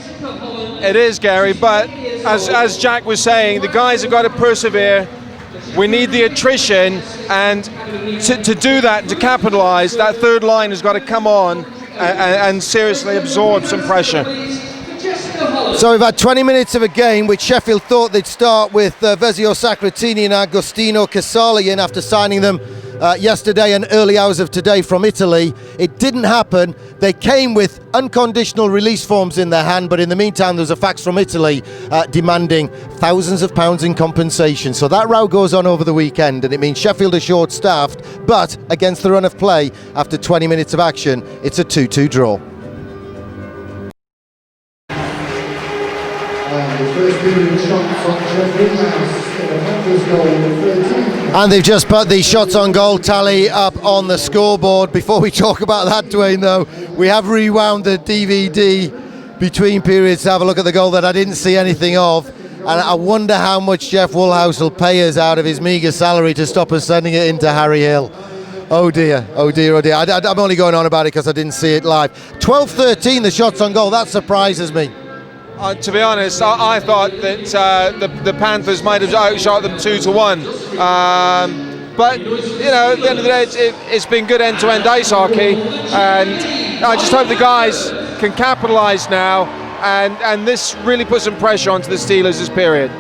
Speaker 2: It is, Gary, but as Jack was saying, the guys have got to persevere. We need the attrition, and to do that, to capitalise, that third line has got to come on and seriously absorb some pressure.
Speaker 1: So we've had 20 minutes of a game which Sheffield thought they'd start with Vezio Sacratini and Agostino Casali in after signing them yesterday and early hours of today from Italy. It didn't happen. They came with unconditional release forms in their hand, but in the meantime there was a fax from Italy demanding thousands of pounds in compensation. So that row goes on over the weekend, and it means Sheffield are short-staffed, but against the run of play after 20 minutes of action, it's a 2-2 draw.
Speaker 4: The first period shots on Sheffield House, the Panthers goal 13.
Speaker 1: And they've just put the shots on goal tally up on the scoreboard. Before we talk about that, Dwayne, though, we have rewound the DVD between periods to have a look at the goal that I didn't see anything of. And I wonder how much Jeff Woolhouse will pay us out of his meagre salary to stop us sending it into Harry Hill. Oh dear, oh dear, oh dear. I'm only going on about it because I didn't see it live. 12-13, the shots on goal, that surprises me.
Speaker 2: To be honest, I thought that the Panthers might have outshot them 2-1. But, you know, at the end of the day, it's been good end-to-end ice hockey. And I just hope the guys can capitalise now. And this really puts some pressure onto the Steelers this period.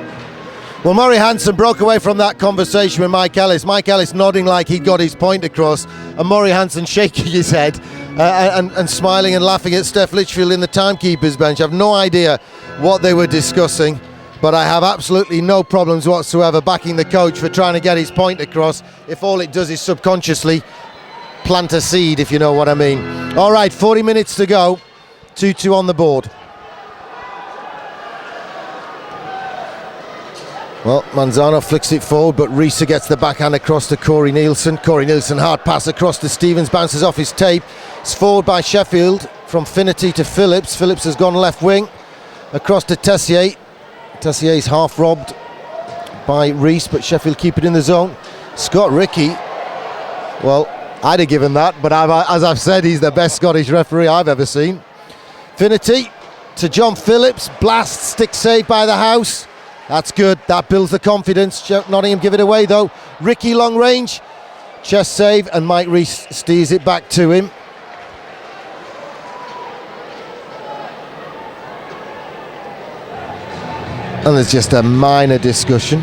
Speaker 1: Well, Murray Hansen broke away from that conversation with Mike Ellis. Mike Ellis nodding like he'd got his point across, and Murray Hansen shaking his head and smiling and laughing at Steph Litchfield in the timekeeper's bench. I've no idea what they were discussing, but I have absolutely no problems whatsoever backing the coach for trying to get his point across if all it does is subconsciously plant a seed, if you know what I mean. All right, 40 minutes to go, 2-2 on the board. Well, Manzano flicks it forward, but Risa gets the backhand across to Corey Nielsen. Corey Nielsen, hard pass across to Stevens, bounces off his tape. It's forward by Sheffield from Finnerty to Phillips. Phillips has gone left wing, across to Tessier. Tessier's half robbed by Reese, but Sheffield keep it in the zone. Scott Rickey, well, I'd have given that, but as I've said, he's the best Scottish referee I've ever seen. Finnerty to John Phillips, blast, stick save by the house. That's good, that builds the confidence. Nottingham give it away though. Rickey long range, chest save, and Mike Reese steers it back to him. And there's just a minor discussion.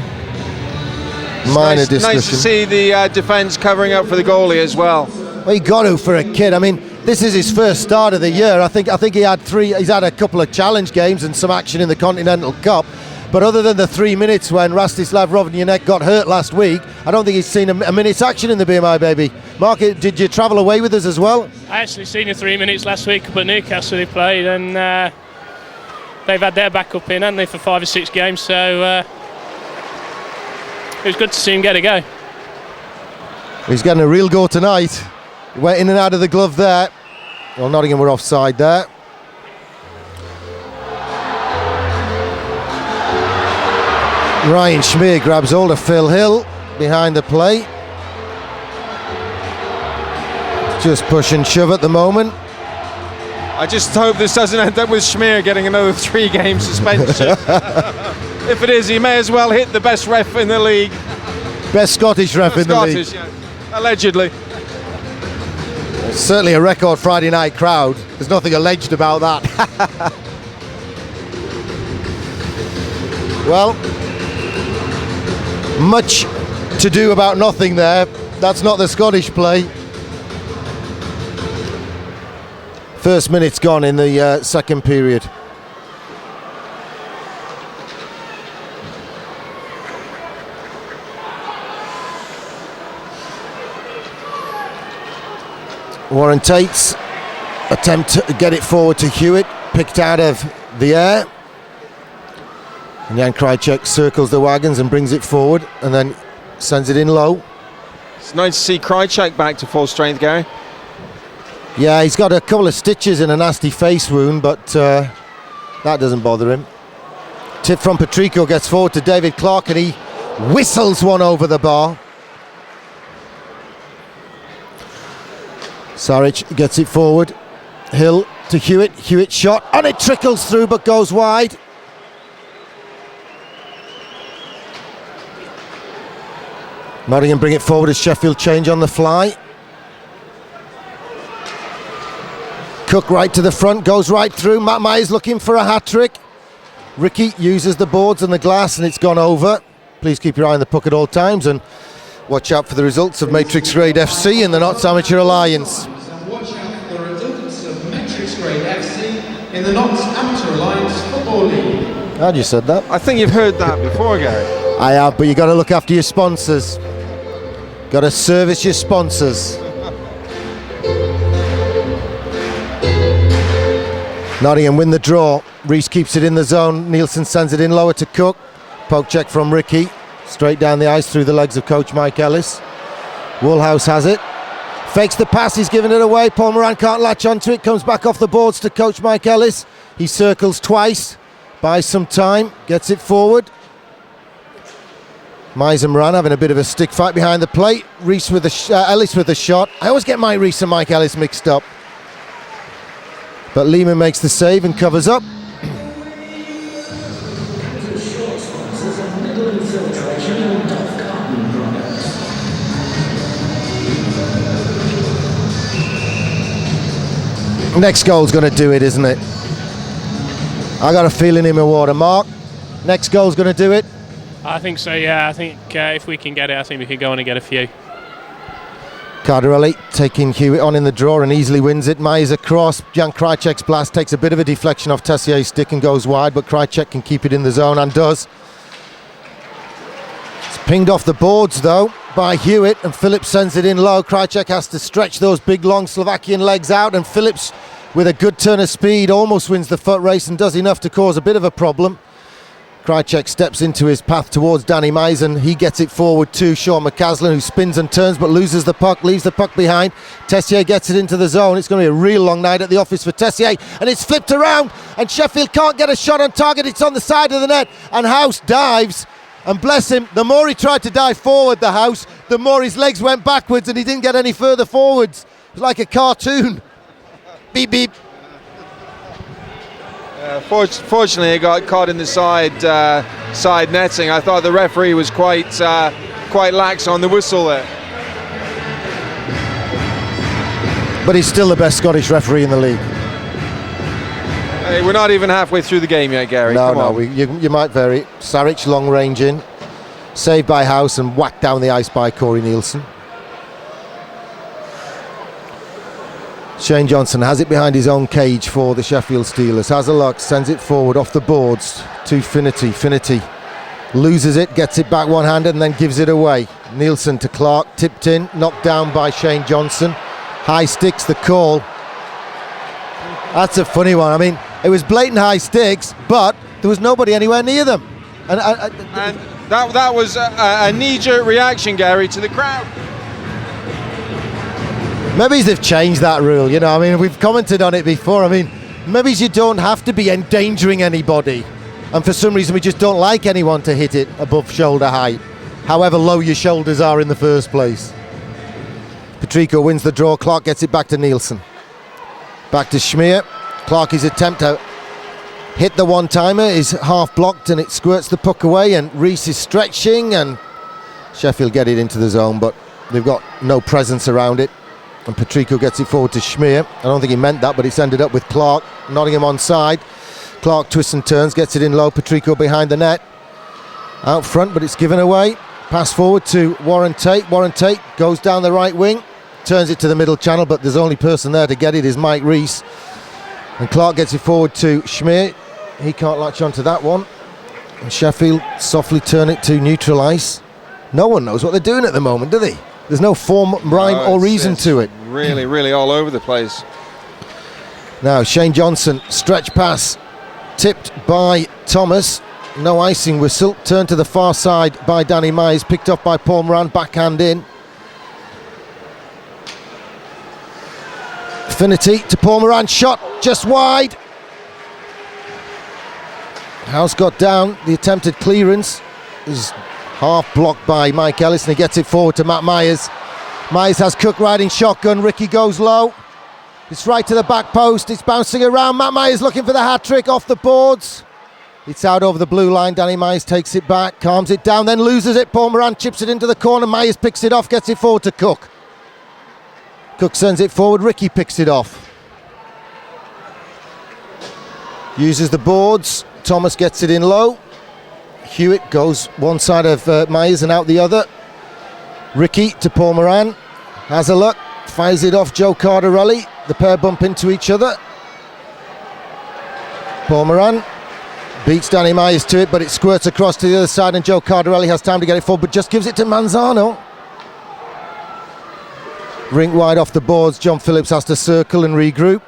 Speaker 1: Nice to
Speaker 2: see the defence covering up for the goalie as well.
Speaker 1: Well, you got to for a kid. I mean, this is his first start of the year. I think he had he's had a couple of challenge games and some action in the Continental Cup. But other than the 3 minutes when Rastislav Rovnianek got hurt last week, I don't think he's seen a minute's action in the BMI, baby. Mark, did you travel away with us as well?
Speaker 3: I actually seen the 3 minutes last week up at Newcastle they played, and they've had their backup in, haven't they, for 5 or 6 games, so it was good to see him get a go.
Speaker 1: He's getting a real go tonight. He went in and out of the glove there. Well, Nottingham were offside there. Ryan Schmier grabs hold of Phil Hill behind the play. Just push and shove at the moment.
Speaker 2: I just hope this doesn't end up with Schmier getting another 3-game suspension. If it is, he may as well hit the best ref in the league.
Speaker 1: Best Scottish ref in the league.
Speaker 2: Yeah. Allegedly.
Speaker 1: It's certainly a record Friday night crowd. There's nothing alleged about that. Well, much to do about nothing there. That's not the Scottish play. First minute's gone in the second period. Warren Tate's attempt to get it forward to Hewitt, picked out of the air. And Jan Krajcek circles the wagons and brings it forward and then sends it in low.
Speaker 2: It's nice to see Krajcek back to full strength, Gary.
Speaker 1: Yeah, he's got a couple of stitches and a nasty face wound, but that doesn't bother him. Tip from Patrico gets forward to David Clark, and he whistles one over the bar. Saric gets it forward. Hill to Hewitt. Hewitt shot, and it trickles through but goes wide. Nottingham bring it forward as Sheffield change on the fly. Cook right to the front, goes right through. Matt Myers looking for a hat-trick. Ricky uses the boards and the glass, and it's gone over. Please keep your eye on the puck at all times and watch out for the results of Matrix Grade FC and the Notts Amateur Alliance.
Speaker 5: And watch out for the results of Matrix Grade FC in the Notts Amateur Alliance Football League.
Speaker 1: How'd you said that?
Speaker 2: I think you've heard that before, Gary.
Speaker 1: I have, but you got to look after your sponsors. Got to service your sponsors. Nottingham win the draw. Reese keeps it in the zone. Nielsen sends it in lower to Cook. Poke check from Ricky. Straight down the ice through the legs of coach Mike Ellis. Woolhouse has it. Fakes the pass, he's given it away. Paul Moran can't latch onto it. Comes back off the boards to coach Mike Ellis. He circles twice. Buys some time. Gets it forward. Mize and Moran having a bit of a stick fight behind the plate. Reese with Ellis with the shot. I always get Mike Reese and Mike Ellis mixed up. But Lehman makes the save and covers up. Next goal's going to do it, isn't it? I got a feeling in my water. Mark, next goal's going to do it?
Speaker 3: I think so, yeah. I think if we can get it, I think we could go on and get a few.
Speaker 1: Cardarelli taking Hewitt on in the draw and easily wins it. Myers across. Jan Krajcek's blast takes a bit of a deflection off Tessier's stick and goes wide, but Krajcek can keep it in the zone and does. It's pinged off the boards though by Hewitt, and Phillips sends it in low. Krajcek has to stretch those big long Slovakian legs out, and Phillips with a good turn of speed almost wins the foot race and does enough to cause a bit of a problem. Krajcek steps into his path towards Danny Meisen. He gets it forward to Sean McCaslin, who spins and turns but loses the puck, leaves the puck behind. Tessier gets it into the zone. It's going to be a real long night at the office for Tessier, and it's flipped around, and Sheffield can't get a shot on target. It's on the side of the net, and House dives, and bless him, the more he tried to dive forward, the House, the more his legs went backwards, and he didn't get any further forwards. It was like a cartoon. Beep, beep.
Speaker 2: Fortunately, it got caught in the side netting. I thought the referee was quite lax on the whistle there.
Speaker 1: But he's still the best Scottish referee in the league.
Speaker 2: Hey, we're not even halfway through the game yet, Gary.
Speaker 1: No,
Speaker 2: Come on.
Speaker 1: you might vary. Saric long range in, saved by House and whacked down the ice by Corey Nielsen. Shane Johnson has it behind his own cage for the Sheffield Steelers. Has a look, sends it forward off the boards to Finity. Finity loses it, gets it back one-handed and then gives it away. Nielsen to Clark, tipped in, knocked down by Shane Johnson. High sticks the call. That's a funny one. I mean, it was blatant high sticks, but there was nobody anywhere near them. And
Speaker 2: that was a knee-jerk reaction, Gary, to the crowd.
Speaker 1: Maybe they've changed that rule, you know. I mean, we've commented on it before. I mean, maybe you don't have to be endangering anybody, and for some reason we just don't like anyone to hit it above shoulder height, however low your shoulders are in the first place. Patrico wins the draw. Clark gets it back to Nielsen. Back to Schmier. Clark's attempt to hit the one-timer is half blocked and it squirts the puck away, and Reese is stretching and Sheffield get it into the zone, but they've got no presence around it. And Patrico gets it forward to Schmier. I don't think he meant that, but it's ended up with Clark. Nottingham on side. Clark twists and turns, gets it in low. Patrico behind the net. Out front, but it's given away. Pass forward to Warren Tate. Warren Tate goes down the right wing. Turns it to the middle channel, but there's only person there to get it is Mike Reese. And Clark gets it forward to Schmier. He can't latch onto that one. And Sheffield softly turn it to neutral ice. No one knows what they're doing at the moment, do they? There's no form, rhyme or reason to it.
Speaker 2: Really, really all over the place.
Speaker 1: Now Shane Johnson, stretch pass, tipped by Thomas. No icing whistle. Turned to the far side by Danny Myers. Picked up by Paul Moran, backhand in. Finity to Paul Moran, shot just wide. House got down. The attempted clearance is Half blocked by Mike Ellis, and he gets it forward to Matt Myers. Myers has Cook riding shotgun. Ricky goes low. It's right to the back post. It's bouncing around. Matt Myers looking for the hat trick off the boards. It's out over the blue line. Danny Myers takes it back, calms it down, then loses it. Paul Moran chips it into the corner. Myers picks it off, gets it forward to Cook. Cook sends it forward. Ricky picks it off. Uses the boards. Thomas gets it in low. Hewitt goes one side of Myers and out the other. Ricky to Paul Moran. Has a look. Fires it off Joe Cardarelli. The pair bump into each other. Paul Moran beats Danny Myers to it, but it squirts across to the other side, and Joe Cardarelli has time to get it forward, but just gives it to Manzano. Rink wide off the boards. John Phillips has to circle and regroup.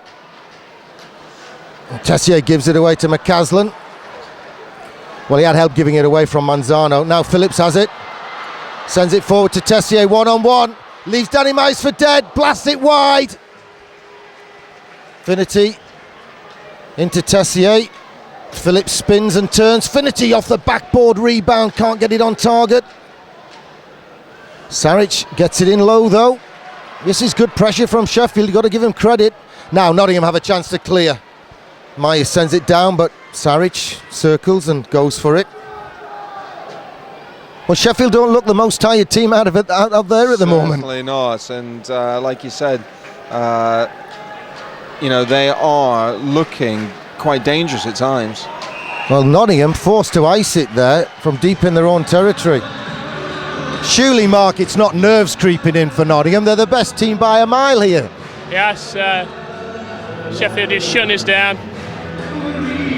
Speaker 1: Tessier gives it away to McCaslin. Well, he had help giving it away from Manzano. Now Phillips has it. Sends it forward to Tessier, one-on-one. Leaves Danny Myers for dead. Blasts it wide. Finnerty into Tessier. Phillips spins and turns. Finnerty off the backboard rebound. Can't get it on target. Saric gets it in low though. This is good pressure from Sheffield. You've got to give him credit. Now Nottingham have a chance to clear. Myers sends it down, but Saric circles and goes for it. Well, Sheffield don't look the most tired team out there at the moment.
Speaker 2: Certainly not. And like you said, they are looking quite dangerous at times.
Speaker 1: Well, Nottingham forced to ice it there from deep in their own territory. Surely, Mark, it's not nerves creeping in for Nottingham. They're the best team by a mile here.
Speaker 3: Yes, Sheffield is shutting us down.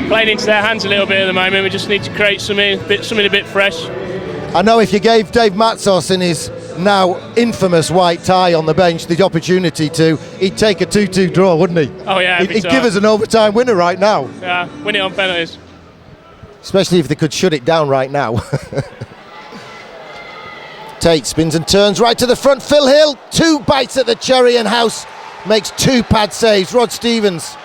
Speaker 3: Playing into their hands a little bit at the moment. We just need to create something a bit fresh.
Speaker 1: I know if you gave Dave Matsos in his now infamous white tie on the bench the opportunity to, he'd take a 2-2 draw, wouldn't he?
Speaker 3: Oh yeah,
Speaker 1: He'd give us an overtime winner right now.
Speaker 3: Yeah, win it on penalties.
Speaker 1: Especially if they could shut it down right now. Tate spins and turns right to the front. Phil Hill, 2 bites at the cherry, and House makes 2 pad saves. Rod Stevens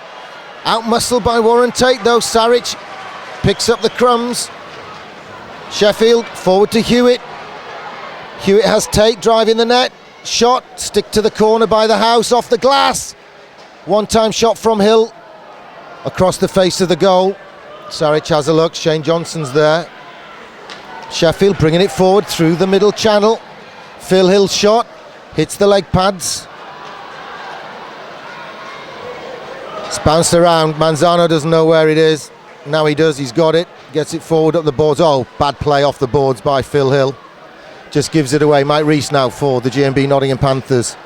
Speaker 1: out-muscled by Warren Tate though. Saric picks up the crumbs. Sheffield forward to Hewitt. Hewitt has Tate driving the net. Shot, stick to the corner by the House, off the glass. One-time shot from Hill across the face of the goal. Saric has a look. Shane Johnson's there. Sheffield bringing it forward through the middle channel. Phil Hill's shot hits the leg pads. It's bounced around. Manzano doesn't know where it is. Now he does. He's got it. Gets it forward up the boards. Oh, bad play off the boards by Phil Hill. Just gives it away. Mike Rees now for the GMB Nottingham Panthers.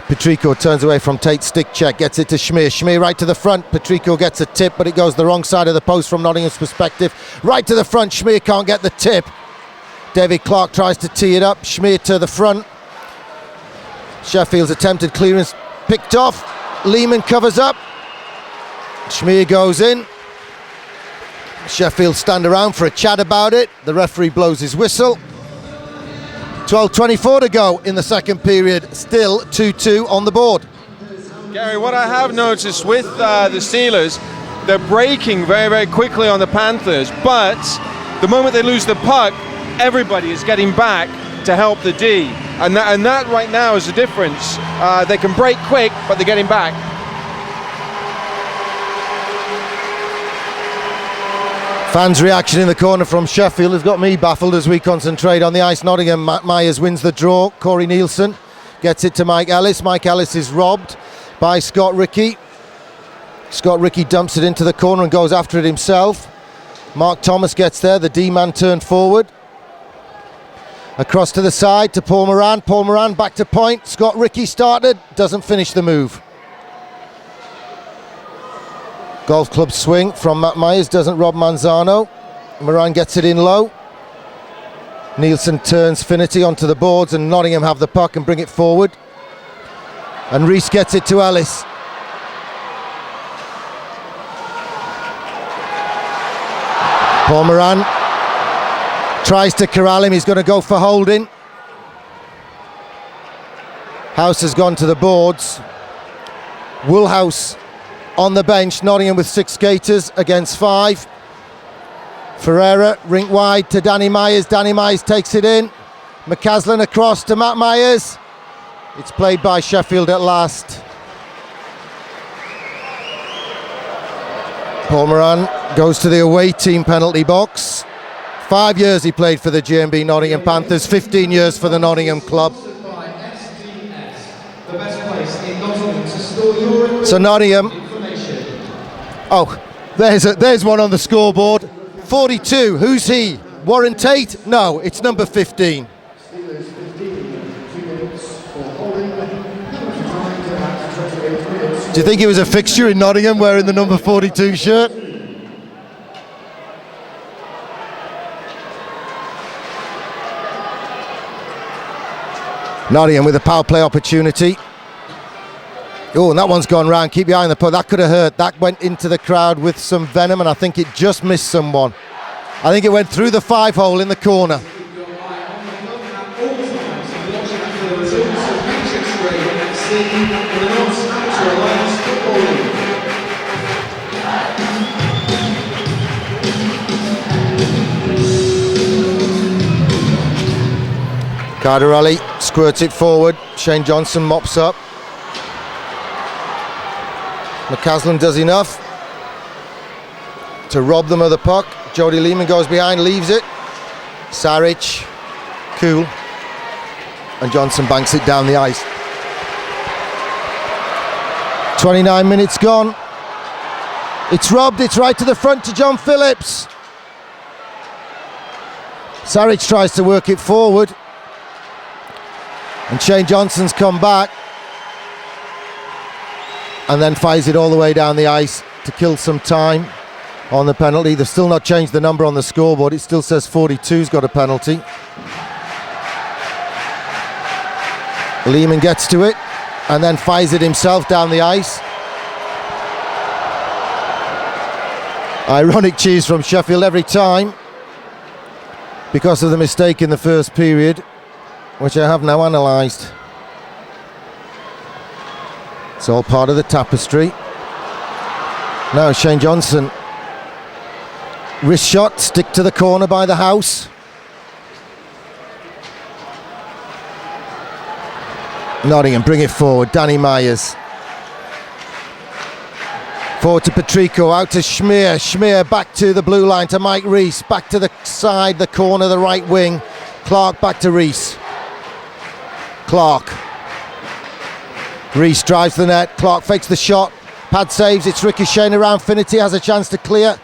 Speaker 1: Patrico turns away from Tate's stick check, gets it to Schmier. Schmier right to the front. Patrico gets a tip, but it goes the wrong side of the post from Nottingham's perspective. Right to the front. Schmier can't get the tip. David Clark tries to tee it up. Schmier to the front. Sheffield's attempted clearance picked off. Lehman covers up. Schmier goes in. Sheffield stand around for a chat about it. The referee blows his whistle. 12:24 to go in the second period. Still 2-2 on the board.
Speaker 2: Gary, what I have noticed with the Steelers, they're breaking very, very quickly on the Panthers, but the moment they lose the puck, everybody is getting back to help the D. And that right now is the difference. They can break quick, but they're getting back.
Speaker 1: Fans' reaction in the corner from Sheffield has got me baffled as we concentrate on the ice. Nottingham, Matt Myers wins the draw. Corey Nielsen gets it to Mike Ellis. Mike Ellis is robbed by Scott Rickey. Scott Rickey dumps it into the corner and goes after it himself. Mark Thomas gets there. The D-man turned forward. Across to the side to Paul Moran. Paul Moran back to point. Scott Rickey started. Doesn't finish the move. Golf club swing from Matt Myers, doesn't rob Manzano. Moran gets it in low. Nielsen turns Finnerty onto the boards, and Nottingham have the puck and bring it forward. And Rees gets it to Ellis. Paul Moran tries to corral him, he's going to go for holding. House has gone to the boards. Woolhouse on the bench, Nottingham with 6 skaters against 5. Ferreira, rink wide to Danny Myers. Danny Myers takes it in. McCaslin across to Matt Myers. It's played by Sheffield at last. Paul Moran goes to the away team penalty box. 5 years he played for the GMB Nottingham Panthers, 15 years for the Nottingham club. So Nottingham, oh, there's one on the scoreboard. 42, who's he? Warren Tate? No, it's number 15. Do you think he was a fixture in Nottingham wearing the number 42 shirt? Nottingham with a power play opportunity. Oh, and that one's gone round. Keep your eye on the puck. That could have hurt. That went into the crowd with some venom, and I think it just missed someone. I think it went through the 5-hole in the corner. Cardarelli squirts it forward. Shane Johnson mops up. McCaslin does enough to rob them of the puck. Jody Lehman goes behind, leaves it. Saric, cool. And Johnson banks it down the ice. 29 minutes gone. It's robbed, it's right to the front to John Phillips. Saric tries to work it forward. And Shane Johnson's come back. And then fires it all the way down the ice to kill some time on the penalty. They've still not changed the number on the scoreboard. It still says 42's got a penalty. Lehman gets to it and then fires it himself down the ice. Ironic cheers from Sheffield every time because of the mistake in the first period, which I have now analysed. It's all part of the tapestry. Now Shane Johnson. Wrist shot, stick to the corner by the house. Nottingham bring it forward. Danny Myers. Forward to Patrico, out to Schmier. Schmier back to the blue line to Mike Rees. Back to the side, the corner, the right wing. Clark back to Rees. Clark. Rees drives the net. Clark fakes the shot. Pad saves. It's ricocheting around. Finity has a chance to clear.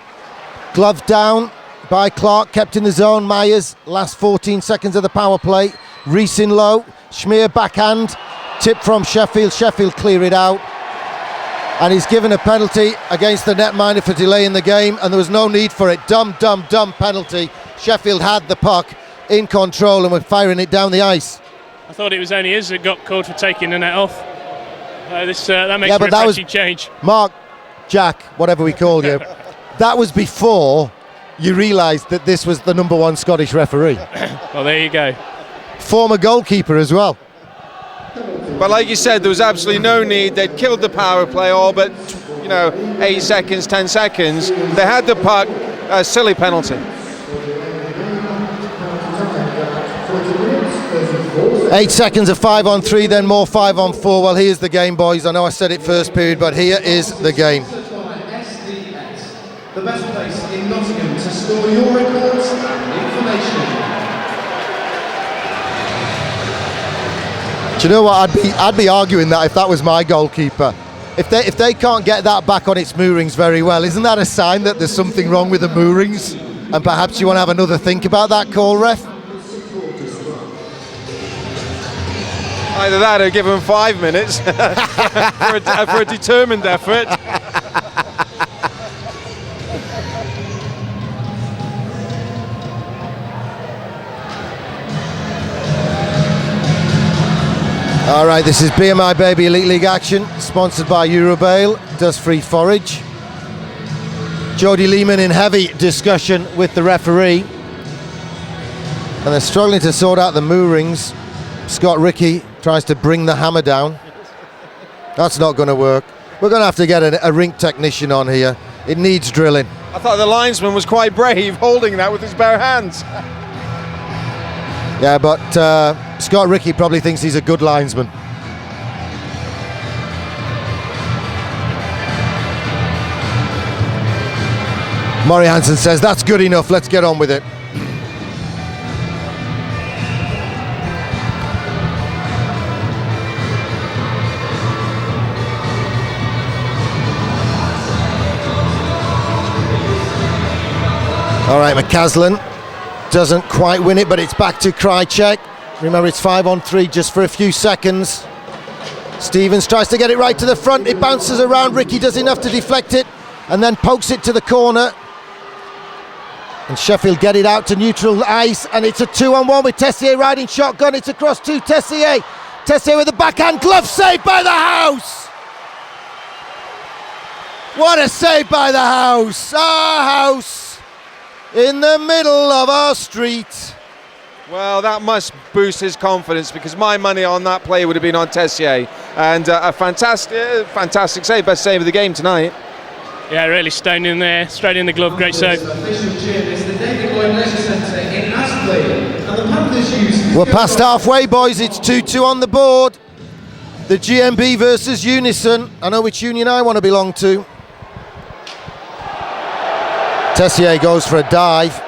Speaker 1: Glove down by Clark. Kept in the zone. Myers. Last 14 seconds of the power play. Rees in low. Schmier backhand. Tip from Sheffield. Sheffield clear it out. And he's given a penalty against the netminder for delaying the game. And there was no need for it. Dumb penalty. Sheffield had the puck in control and were firing it down the ice.
Speaker 3: I thought it was only his that got called for taking the net off. That makes a refreshing change.
Speaker 1: Mark, Jack, whatever we call you, that was before you realised that this was the number one Scottish referee.
Speaker 3: Well, there you go.
Speaker 1: Former goalkeeper as well.
Speaker 2: But like you said, there was absolutely no need. They'd killed the power play all but 8 seconds, 10 seconds. They had the puck, a silly penalty.
Speaker 1: 8 seconds of 5-on-3, then more 5-on-4. Well, here's the game, boys. I know I said it first period, but here is the game.
Speaker 5: SDS, the best place in Nottingham to store your records and information.
Speaker 1: Do you know what? I'd be arguing that if that was my goalkeeper. If they can't get that back on its moorings very well, isn't that a sign that there's something wrong with the moorings? And perhaps you want to have another think about that call, ref?
Speaker 2: Either that or give him 5 minutes for a determined effort.
Speaker 1: All right, this is BMI Baby Elite League action, sponsored by Eurobale, Dust Free Forage. Jody Lehman in heavy discussion with the referee. And they're struggling to sort out the moorings. Scott Rickey tries to bring the hammer down. That's not going to work. We're going to have to get a rink technician on here. It needs drilling.
Speaker 2: I thought the linesman was quite brave holding that with his bare hands.
Speaker 1: Yeah, but Scott Rickey probably thinks he's a good linesman. Murray Hansen says, that's good enough, let's get on with it. All right, McCaslin doesn't quite win it, but it's back to Krajicek. Remember, it's 5-on-3 just for a few seconds. Stevens tries to get it right to the front. It bounces around. Rickey does enough to deflect it and then pokes it to the corner. And Sheffield get it out to neutral ice, and it's a 2-on-1 with Tessier riding shotgun. It's across to Tessier. Tessier with the backhand glove save by the House. What a save by the House. Our House in the middle of our street.
Speaker 2: Well, that must boost his confidence, because my money on that play would have been on Tessier. And a fantastic save, best save of the game tonight.
Speaker 3: Yeah, really staying in there, straight in the glove, great save.
Speaker 5: Official gym is the David Lloyd Leisure Centre in Astley. And the Panthers use...
Speaker 1: We're past halfway, boys. It's 2-2 on the board. The GMB versus Unison. I know which union I want to belong to. Tessier goes for a dive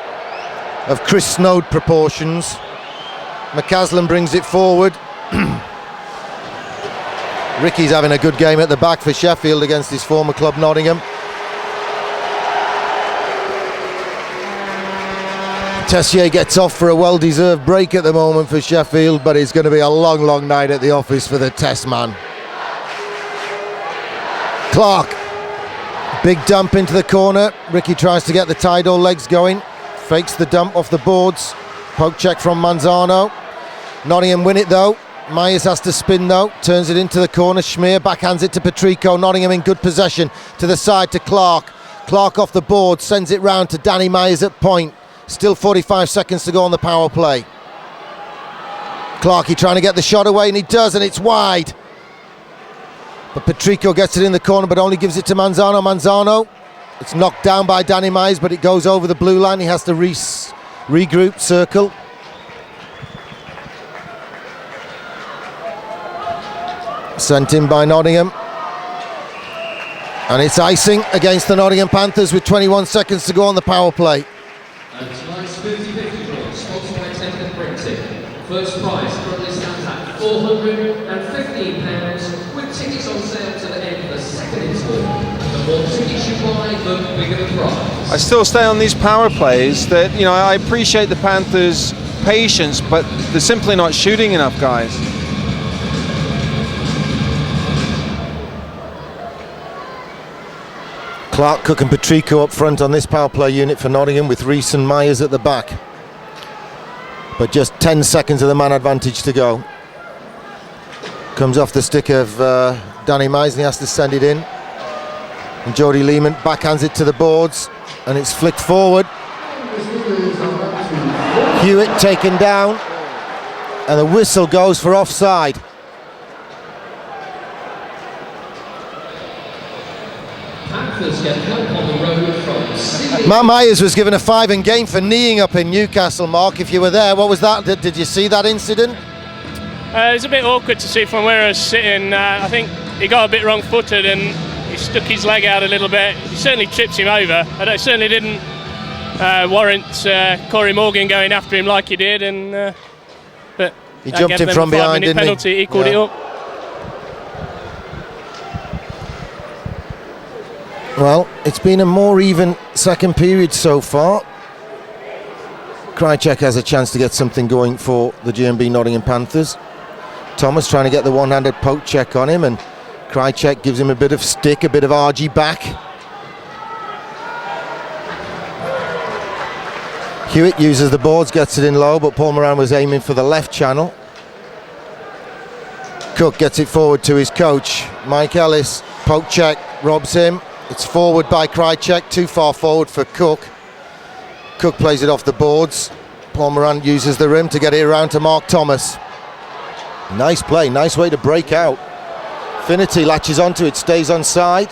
Speaker 1: of Chris Snowd proportions. McCaslin brings it forward. Ricky's having a good game at the back for Sheffield against his former club Nottingham. Tessier gets off for a well-deserved break at the moment for Sheffield, but it's going to be a long, long night at the office for the test man. Clark, big dump into the corner. Ricky tries to get the Tidal legs going, fakes the dump off the boards. Poke check from Manzano. Nottingham win it though. Myers has to spin though, turns it into the corner. Schmier backhands it to Patrico. Nottingham in good possession to the side to Clark. Clark off the board, sends it round to Danny Myers at point. Still 45 seconds to go on the power play. Clarkey trying to get the shot away, and he does, and it's wide. But Patrico gets it in the corner, but only gives it to Manzano. Manzano, it's knocked down by Danny Myers, but it goes over the blue line. He has to regroup, circle. Sent in by Nottingham. And it's icing against the Nottingham Panthers with 21 seconds to go on the power play.
Speaker 6: And tonight's 50-50 draw, sponsored by Temple Printing. First prize currently stands at £415, with tickets on sale to the end of the second interval. The more tickets you buy, the bigger the prize.
Speaker 2: I still stay on these power plays that, you know, I appreciate the Panthers' patience, but they're simply not shooting enough, guys.
Speaker 1: Clark, Cook and Patrico up front on this power play unit for Nottingham, with Rees and Myers at the back. But just 10 seconds of the man advantage to go. Comes off the stick of Danny Myers, and he has to send it in. And Jody Lehman backhands it to the boards, and it's flicked forward. Hewitt taken down, and the whistle goes for offside. Matt Myers was given a 5 in game for kneeing up in Newcastle. Mark, if you were there, what was that? Did you see that incident?
Speaker 3: It was a bit awkward to see from where I was sitting. I think he got a bit wrong-footed and he stuck his leg out a little bit. He certainly tripped him over. It certainly didn't warrant Corey Morgan going after him like he did. But
Speaker 1: he jumped in from behind, didn't he?
Speaker 3: Penalty equalled it up.
Speaker 1: Well, it's been a more even second period so far. Krajicek has a chance to get something going for the GMB Nottingham Panthers. Thomas trying to get the one-handed poke check on him, and Krajicek gives him a bit of stick, a bit of RG back. Hewitt uses the boards, gets it in low, but Paul Moran was aiming for the left channel. Cook gets it forward to his coach. Mike Ellis, poke check, robs him. It's forward by Krajicek, too far forward for Cook. Cook plays it off the boards. Paul Moran uses the rim to get it around to Mark Thomas. Nice play, nice way to break out. Finnerty latches onto it, stays onside.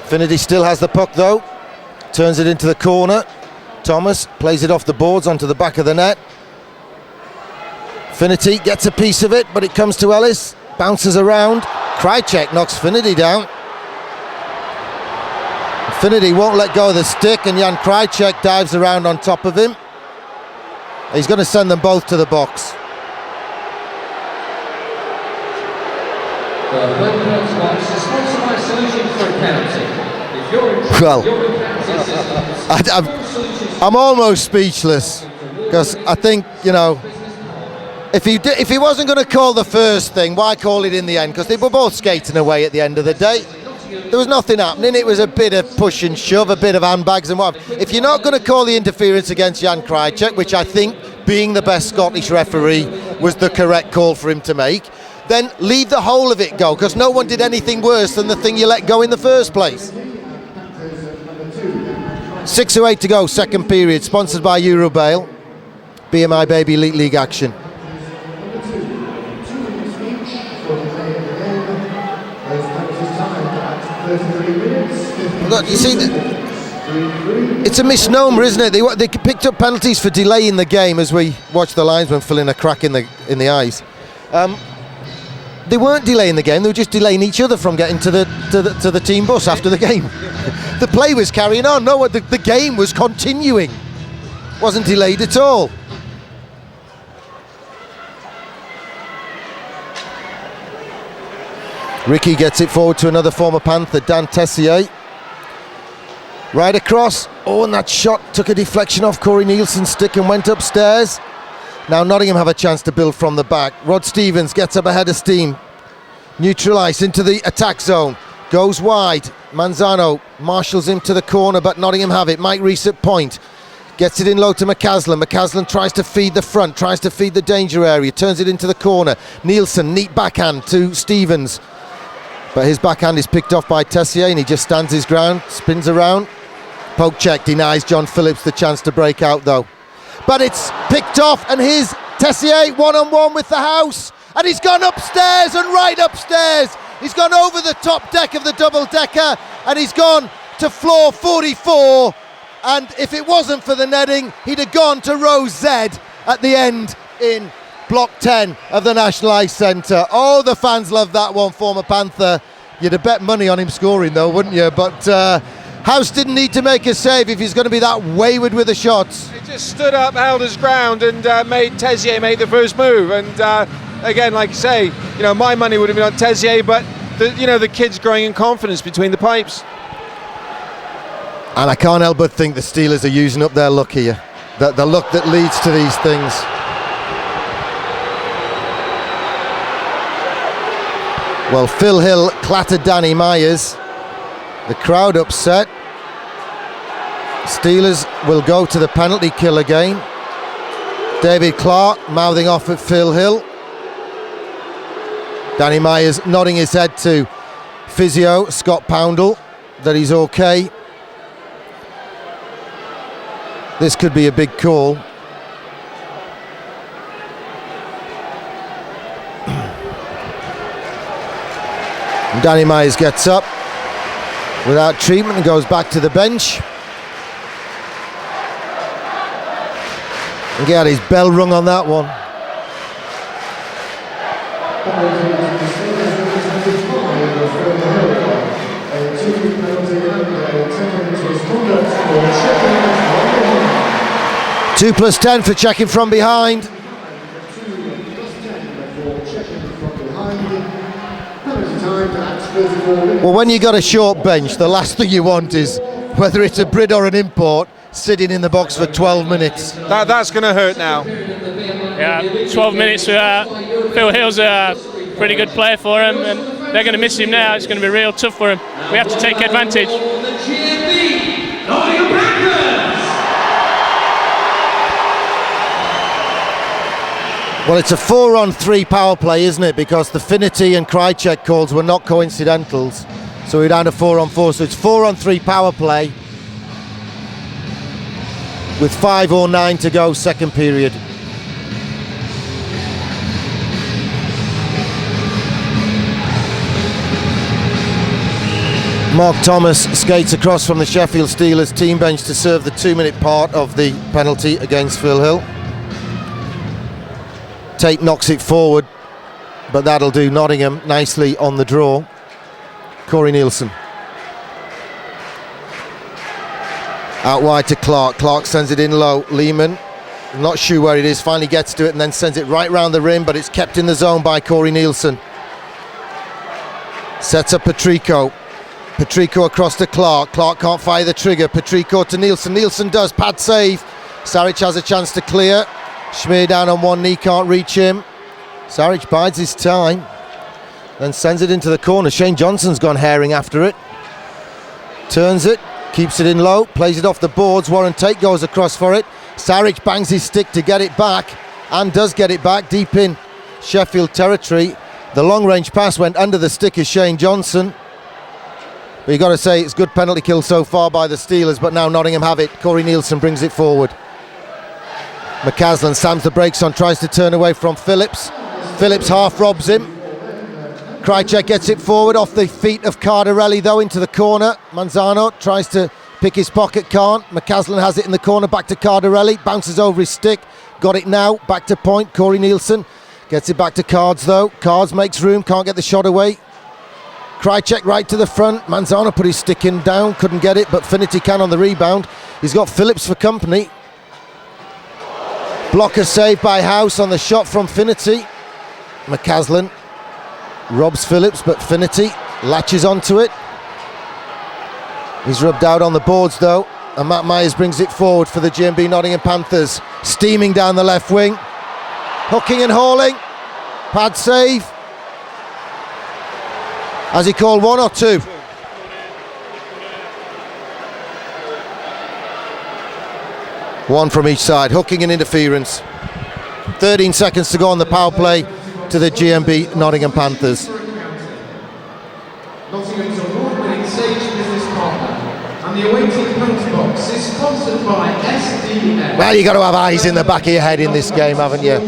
Speaker 1: Finnerty still has the puck though. Turns it into the corner. Thomas plays it off the boards onto the back of the net. Finity gets a piece of it, but it comes to Ellis. Bounces around. Krajicek knocks Finity down. Finity won't let go of the stick, and Jan Krajicek dives around on top of him. He's going to send them both to the box.
Speaker 6: The Home Clubs box is sponsored by Solutions for Accounting. If you're interested
Speaker 1: Well,
Speaker 6: in your accounting systems,
Speaker 1: I'm almost speechless, because I think, you know, if he wasn't going to call the first thing, why call it in the end? Because they were both skating away at the end of the day. There was nothing happening. It was a bit of push and shove, a bit of handbags and what. If you're not going to call the interference against Jan Krajicek, which I think, being the best Scottish referee, was the correct call for him to make, then leave the whole of it go, because no one did anything worse than the thing you let go in the first place. 6:08 to go, second period, sponsored by Eurobail. BMI Baby Elite League action. Look, you see, it's a misnomer, isn't it? They picked up penalties for delaying the game as we watched the linesman fill in a crack in the ice. They weren't delaying the game; they were just delaying each other from getting to the team bus after the game. The play was carrying on. No, the game was continuing. Wasn't delayed at all. Ricky gets it forward to another former Panther, Dan Tessier. Right across. Oh, and that shot took a deflection off Corey Nielsen's stick and went upstairs. Now Nottingham have a chance to build from the back. Rod Stevens gets up ahead of steam. Neutral ice into the attack zone. Goes wide. Manzano marshals him to the corner, but Nottingham have it. Mike Rees at point. Gets it in low to McCaslin. McCaslin tries to feed the front, tries to feed the danger area. Turns it into the corner. Nielsen, neat backhand to Stevens. But his backhand is picked off by Tessier, and he just stands his ground, spins around. Poke check denies John Phillips the chance to break out though. But it's picked off, and here's Tessier one-on-one with the house. And he's gone upstairs and right upstairs. He's gone over the top deck of the double-decker, and he's gone to floor 44. And if it wasn't for the netting, he'd have gone to row Z at the end in block 10 of the National Ice Centre. Oh, the fans love that one, former Panther. You'd have bet money on him scoring though, wouldn't you? But House didn't need to make a save if he's going to be that wayward with the shots.
Speaker 2: He just stood up, held his ground, and made Tessier make the first move. And again, like you say, you know, my money would have been on Tessier, but the kid's growing in confidence between the pipes.
Speaker 1: And I can't help but think the Steelers are using up their luck here. The luck that leads to these things. Well, Phil Hill clattered Danny Myers. The crowd upset. Steelers will go to the penalty kill again. David Clark mouthing off at Phil Hill. Danny Myers nodding his head to physio Scott Poundle that he's okay. This could be a big call. And Danny Myers gets up without treatment and goes back to the bench. And get his bell rung on that one. Two plus 10 for checking from behind. Well, when you got a short bench, the last thing you want is, whether it's a Brit or an import, sitting in the box for 12 minutes.
Speaker 2: That's going to hurt now.
Speaker 3: Yeah, 12 minutes. Phil Hill's a pretty good player for him, and they're going to miss him now. It's going to be real tough for him. We have to take advantage.
Speaker 1: Well, it's a 4-on-3 power play, isn't it? Because the Finity and Krajicek calls were not coincidentals. So we're down to 4-on-4. So it's 4-on-3 power play with 5:09 to go, second period. Mark Thomas skates across from the Sheffield Steelers team bench to serve the 2-minute part of the penalty against Phil Hill. Tate knocks it forward, but that'll do Nottingham nicely on the draw. Corey Nielsen. Out wide to Clark. Clark sends it in low. Lehman, not sure where it is, finally gets to it and then sends it right round the rim, but it's kept in the zone by Corey Nielsen. Sets up Patrico. Patrico across to Clark. Clark can't fire the trigger. Patrico to Nielsen. Nielsen does. Pad save. Saric has a chance to clear. Schmier down on one knee, can't reach him. Saric bides his time. Then sends it into the corner. Shane Johnson's gone herring after it. Turns it. Keeps it in low. Plays it off the boards. Warren Tate goes across for it. Saric bangs his stick to get it back. And does get it back deep in Sheffield territory. The long range pass went under the stick of Shane Johnson. But you've got to say it's good penalty kill so far by the Steelers, but now Nottingham have it. Corey Nielsen brings it forward. McCaslin slams the brakes on, tries to turn away from Phillips. Phillips half robs him. Krajcek gets it forward off the feet of Cardarelli though into the corner. Manzano tries to pick his pocket, can't. McCaslin has it in the corner, back to Cardarelli. Bounces over his stick. Got it now, back to point. Corey Nielsen gets it back to Cards though. Cards makes room, can't get the shot away. Krajcek right to the front. Manzano put his stick in down, couldn't get it, but Finity can on the rebound. He's got Phillips for company. Blocker saved by House on the shot from Finity. McCaslin robs Phillips, but Finity latches onto it. He's rubbed out on the boards though, and Matt Myers brings it forward for the GMB Nottingham Panthers. Steaming down the left wing. Hooking and hauling. Pad save. Has he called one or two? One from each side, hooking and interference. 13 seconds to go on the power play to the GMB Nottingham Panthers.
Speaker 5: Nottingham's award-winning Sage business partner, and the awaiting penalty box is sponsored by SDF.
Speaker 1: Well, you've got to have eyes in the back of your head in this game, haven't you?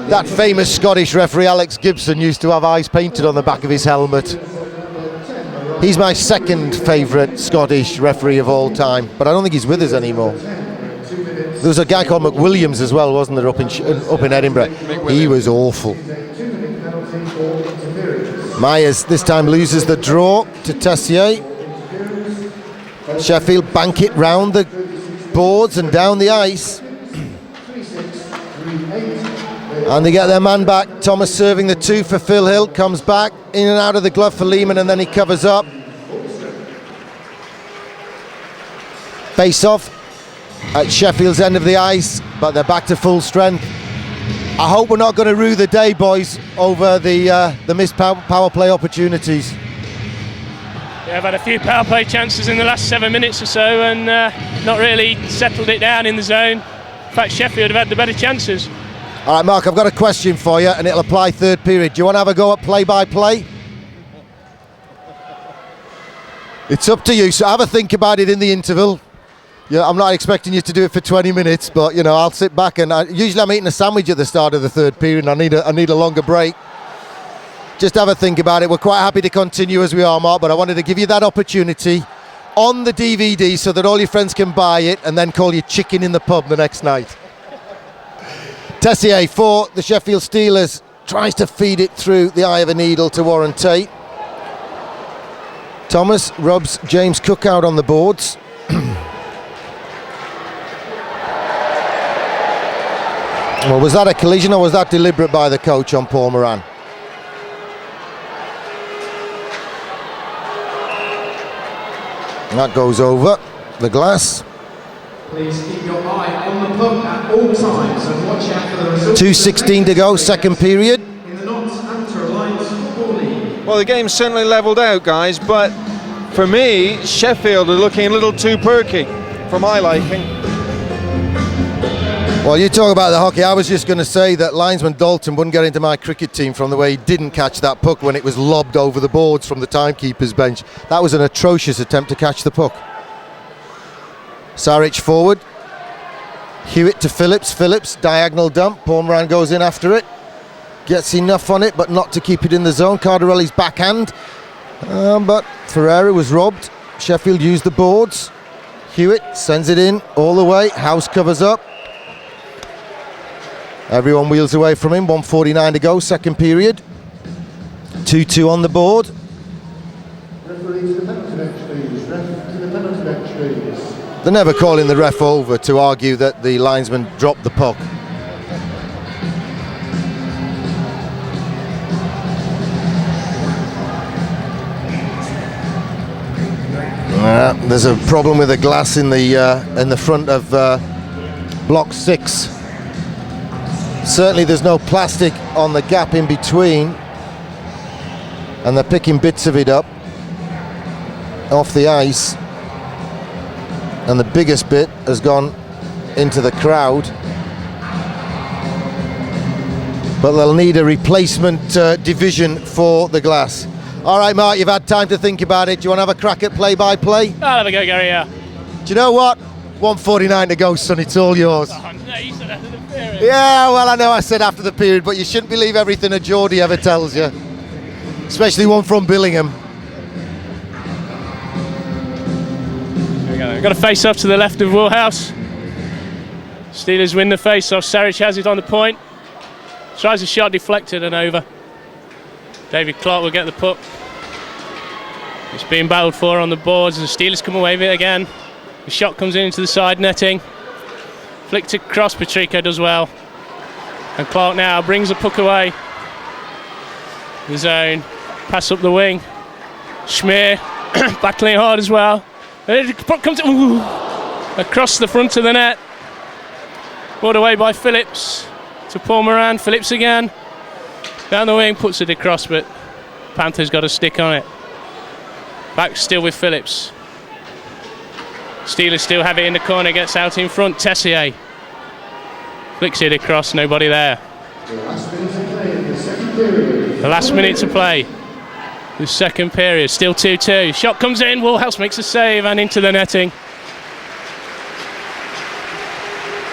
Speaker 1: That famous Scottish referee Alex Gibson used to have eyes painted on the back of his helmet. He's my second favourite Scottish referee of all time, but I don't think he's with us anymore. There was a guy called McWilliams as well, wasn't there, up in Edinburgh? He was awful. Myers this time loses the draw to Tessier. Sheffield bank it round the boards and down the ice. And they get their man back. Thomas serving the 2 for Phil Hill. Comes back in and out of the glove for Lehman, and then he covers up. Face off at Sheffield's end of the ice, but they're back to full strength. I hope we're not going to rue the day, boys, over the missed power play opportunities.
Speaker 3: Yeah, I've had a few power play chances in the last 7 minutes or so, and not really settled it down in the zone. In fact, Sheffield have had the better chances.
Speaker 1: All right, Mark, I've got a question for you, and it'll apply third period. Do you want to have a go at play-by-play? It's up to you, so have a think about it in the interval. Yeah, I'm not expecting you to do it for 20 minutes, but, you know, I'll sit back and usually I'm eating a sandwich at the start of the third period, and I need a longer break. Just have a think about it. We're quite happy to continue as we are, Mark, but I wanted to give you that opportunity on the DVD so that all your friends can buy it and then call you chicken in the pub the next night. Tessier for the Sheffield Steelers tries to feed it through the eye of a needle to Warren Tate. Thomas rubs James Cook out on the boards. Well, was that a collision or was that deliberate by the coach on Paul Moran? And that goes over the glass.
Speaker 5: Please keep your eye on the puck at all times and watch out for the results.
Speaker 1: 2:16 to go, second period.
Speaker 5: In the Notts Amateur Alliance Football League.
Speaker 2: Well, the game's certainly levelled out, guys, but for me, Sheffield are looking a little too perky for my liking.
Speaker 1: Well, you talk about the hockey. I was just going to say that linesman Dalton wouldn't get into my cricket team from the way he didn't catch that puck when it was lobbed over the boards from the timekeeper's bench. That was an atrocious attempt to catch the puck. Saric forward. Hewitt to Phillips. Phillips, diagonal dump. Paul Moran goes in after it. Gets enough on it, but not to keep it in the zone. Cardarelli's backhand. But Ferreira was robbed. Sheffield used the boards. Hewitt sends it in all the way. House covers up. Everyone wheels away from him. 1:49 to go, second period. 2-2 on the board.
Speaker 4: Referee to the penalty bench, please. Ref to the penalty bench, please.
Speaker 1: They're never calling the ref over to argue that the linesman dropped the puck. There's a problem with the glass in the front of block 6. Certainly there's no plastic on the gap in between, and they're picking bits of it up off the ice, and the biggest bit has gone into the crowd, but they'll need a replacement division for the glass. All right, Mark, you've had time to think about it. Do you want to have a crack at play-by-play?
Speaker 3: I'll have a go, Gary, yeah.
Speaker 1: Do you know what? 1:49 to go, son, it's all yours.
Speaker 3: Oh, no, you said after the period.
Speaker 1: Yeah, well, I know I said after the period, but you shouldn't believe everything a Geordie ever tells you, especially one from Billingham.
Speaker 3: There we go. We've got a face-off to the left of Woolhouse. Steelers win the face-off. Sarich has it on the point. Tries a shot, deflected and over. David Clark will get the puck. It's being battled for on the boards. The Steelers come away with it again. The shot comes into the side netting. Flicked across, Patrico does well. And Clark now brings the puck away. The zone. Pass up the wing. Schmier battling hard as well. The puck comes across the front of the net. Brought away by Phillips to Paul Moran. Phillips again. Down the wing, puts it across, but Panthers got a stick on it. Back still with Phillips. Steelers still have it in the corner, gets out in front. Tessier flicks it across, nobody there.
Speaker 4: The last minute to play in the second period.
Speaker 3: The last minute to play. The second period, still 2-2. Shot comes in, Woolhouse makes a save and into the netting.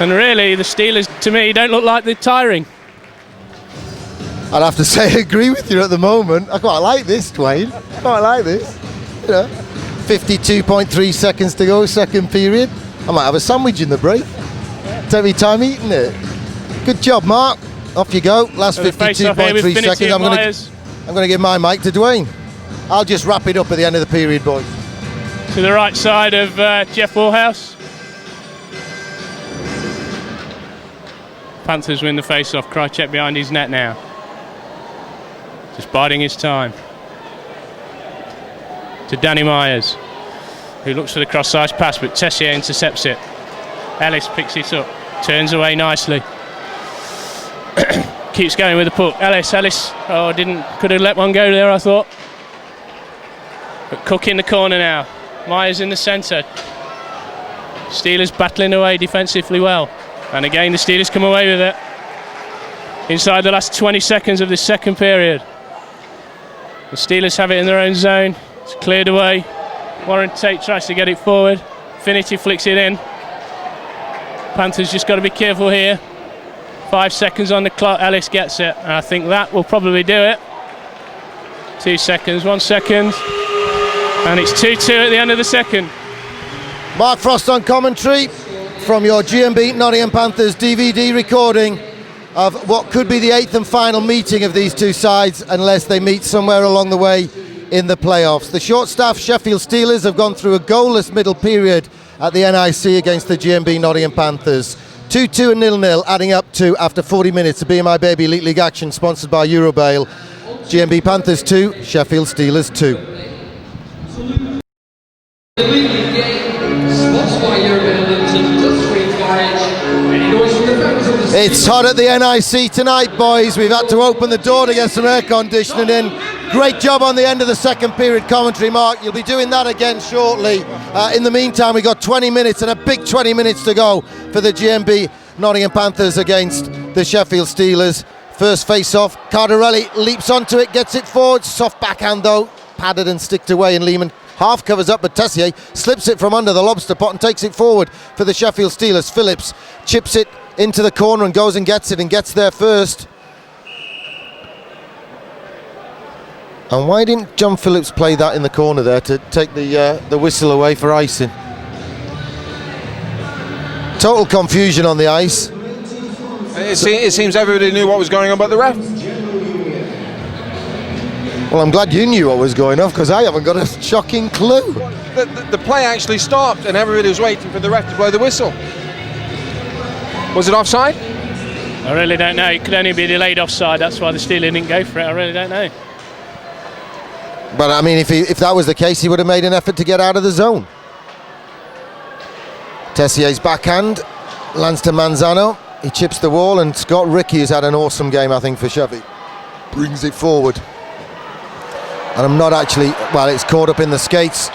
Speaker 3: And really, the Steelers, to me, don't look like they're tiring.
Speaker 1: I'd have to say I agree with you at the moment. I quite like this, Dwayne. I quite like this. You know, 52.3 seconds to go, second period. I might have a sandwich in the break. Take me time eating it. Good job, Mark. Off you go. Last 52.3 seconds. I'm going to give my mic to Dwayne. I'll just wrap it up at the end of the period, boys.
Speaker 3: To the right side of Jeff Woolhouse. Panthers win the face-off. Krychek behind his net now. Just biding his time. To Danny Myers, who looks for the cross-ice pass, but Tessier intercepts it. Ellis picks it up, turns away nicely. Keeps going with the puck. Ellis, could have let one go there, I thought. But Cook in the corner now. Myers in the centre. Steelers battling away defensively well. And again, the Steelers come away with it. Inside the last 20 seconds of this second period. The Steelers have it in their own zone. It's cleared away. Warren Tate tries to get it forward. Finity flicks it in. Panthers just got to be careful here. 5 seconds on the clock. Ellis gets it. And I think that will probably do it. 2 seconds, 1 second. And it's 2-2 at the end of the second.
Speaker 1: Mark Frost on commentary from your GMB Nottingham Panthers DVD recording of what could be the 8th and final meeting of these two sides unless they meet somewhere along the way in the playoffs. The short-staffed Sheffield Steelers have gone through a goalless middle period at the NIC against the GMB Nottingham Panthers. 2-2 and 0-0, adding up to, after 40 minutes, of Be My Baby Elite League action sponsored by Eurobail. GMB Panthers 2, Sheffield Steelers 2.
Speaker 6: The Elite League game, sponsored by Eurobail Limited, Dust Free Forage, and noise from the fans of the
Speaker 1: It's hot at the NIC tonight, boys. We've had to open the door to get some air conditioning in. Great job on the end of the second period commentary, Mark. You'll be doing that again shortly. In the meantime, we've got 20 minutes and a big 20 minutes to go for the GMB Nottingham Panthers against the Sheffield Steelers. First face-off, Cardarelli leaps onto it, gets it forward. Soft backhand though, padded and sticked away, and Lehman half covers up, but Tessier slips it from under the lobster pot and takes it forward for the Sheffield Steelers. Phillips chips it into the corner and goes and gets it and gets there first. And why didn't John Phillips play that in the corner there to take the whistle away for icing? Total confusion on the ice.
Speaker 2: It seems everybody knew what was going on but the ref.
Speaker 1: Well, I'm glad you knew what was going on, because I haven't got a shocking clue.
Speaker 2: The play actually stopped and everybody was waiting for the ref to blow the whistle. Was it offside?
Speaker 3: I really don't know. It could only be delayed offside. That's why the Steelers didn't go for it. I really don't know.
Speaker 1: But I mean, if that was the case, he would have made an effort to get out of the zone. Tessier's backhand lands to Manzano. He chips the wall, and Scott Rickey has had an awesome game, I think, for Chevy. Brings it forward. And I'm not actually, well, it's caught up in the skates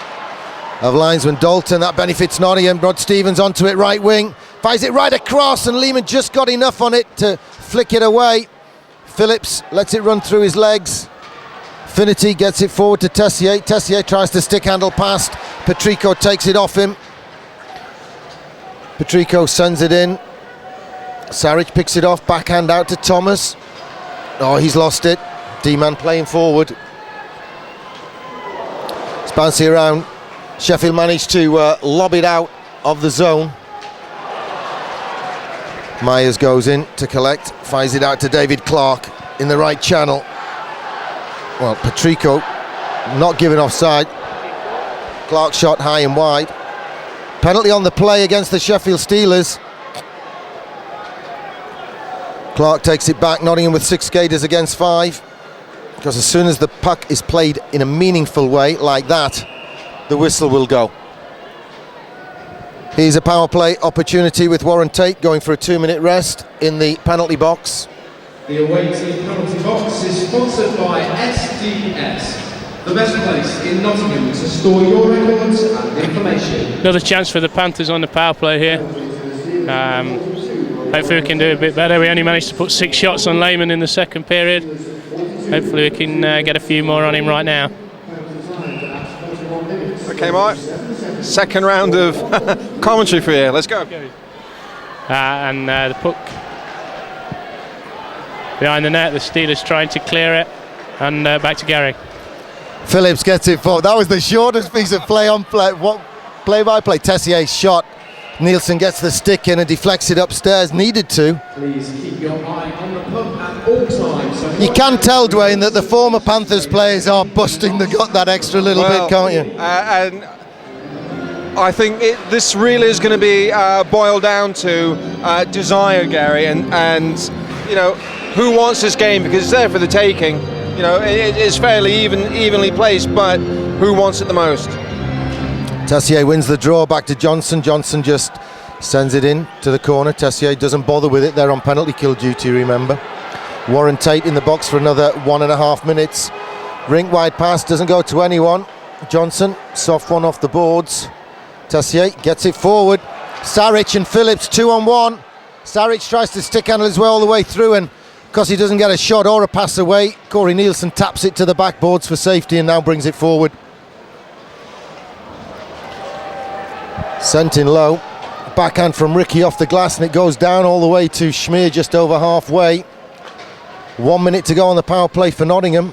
Speaker 1: of linesman Dalton. That benefits Nottingham. Rod Stevens onto it, right wing. Fires it right across, and Lehman just got enough on it to flick it away. Phillips lets it run through his legs. Finity gets it forward to Tessier. Tessier tries to stick handle past. Petrico takes it off him. Petrico sends it in. Saric picks it off, backhand out to Thomas. Oh, he's lost it. D-man playing forward. It's bouncy around. Sheffield managed to lob it out of the zone. Myers goes in to collect, fires it out to David Clark in the right channel. Well, Petrico not giving offside. Clark shot high and wide. Penalty on the play against the Sheffield Steelers. Clark takes it back. Nottingham with 6 skaters against 5. Because as soon as the puck is played in a meaningful way like that, the whistle will go. Here's a power play opportunity with Warren Tate going for a 2-minute rest in the penalty box.
Speaker 5: The away team penalty box is sponsored by SDS, the best place in Nottingham to store your records and information.
Speaker 3: Another chance for the Panthers on the power play here. Hopefully we can do a bit better. We only managed to put 6 shots on Lehman in the second period. Hopefully we can get a few more on him right now.
Speaker 2: Okay, Mark. Second round of commentary for you. Let's go.
Speaker 3: And the puck behind the net. The Steelers trying to clear it. And back to Gary.
Speaker 1: Phillips gets it forward. That was the shortest piece of play-by-play. Tessier's shot. Nielsen gets the stick in and deflects it upstairs. Needed to.
Speaker 5: Please keep your eye on the puck at all times.
Speaker 1: You can tell, Dwayne, that the former Panthers players are busting the gut that extra little bit, can't you?
Speaker 2: And I think this really is going to be boiled down to desire, Gary, and you know, who wants this game, because it's there for the taking. You know, it's fairly evenly placed, but who wants it the most?
Speaker 1: Tessier wins the draw, back to Johnson. Johnson just sends it in to the corner. Tessier doesn't bother with it. They're on penalty kill duty, remember. Warren Tate in the box for another 1.5 minutes. Rink wide pass, doesn't go to anyone. Johnson, soft one off the boards. Tessier gets it forward. Saric and Phillips 2-on-1. Saric tries to stick handle his way all the way through, and because he doesn't get a shot or a pass away, Corey Nielsen taps it to the backboards for safety and now brings it forward. Sent in low. Backhand from Rickey off the glass, and it goes down all the way to Schmier just over halfway. 1 minute to go on the power play for Nottingham.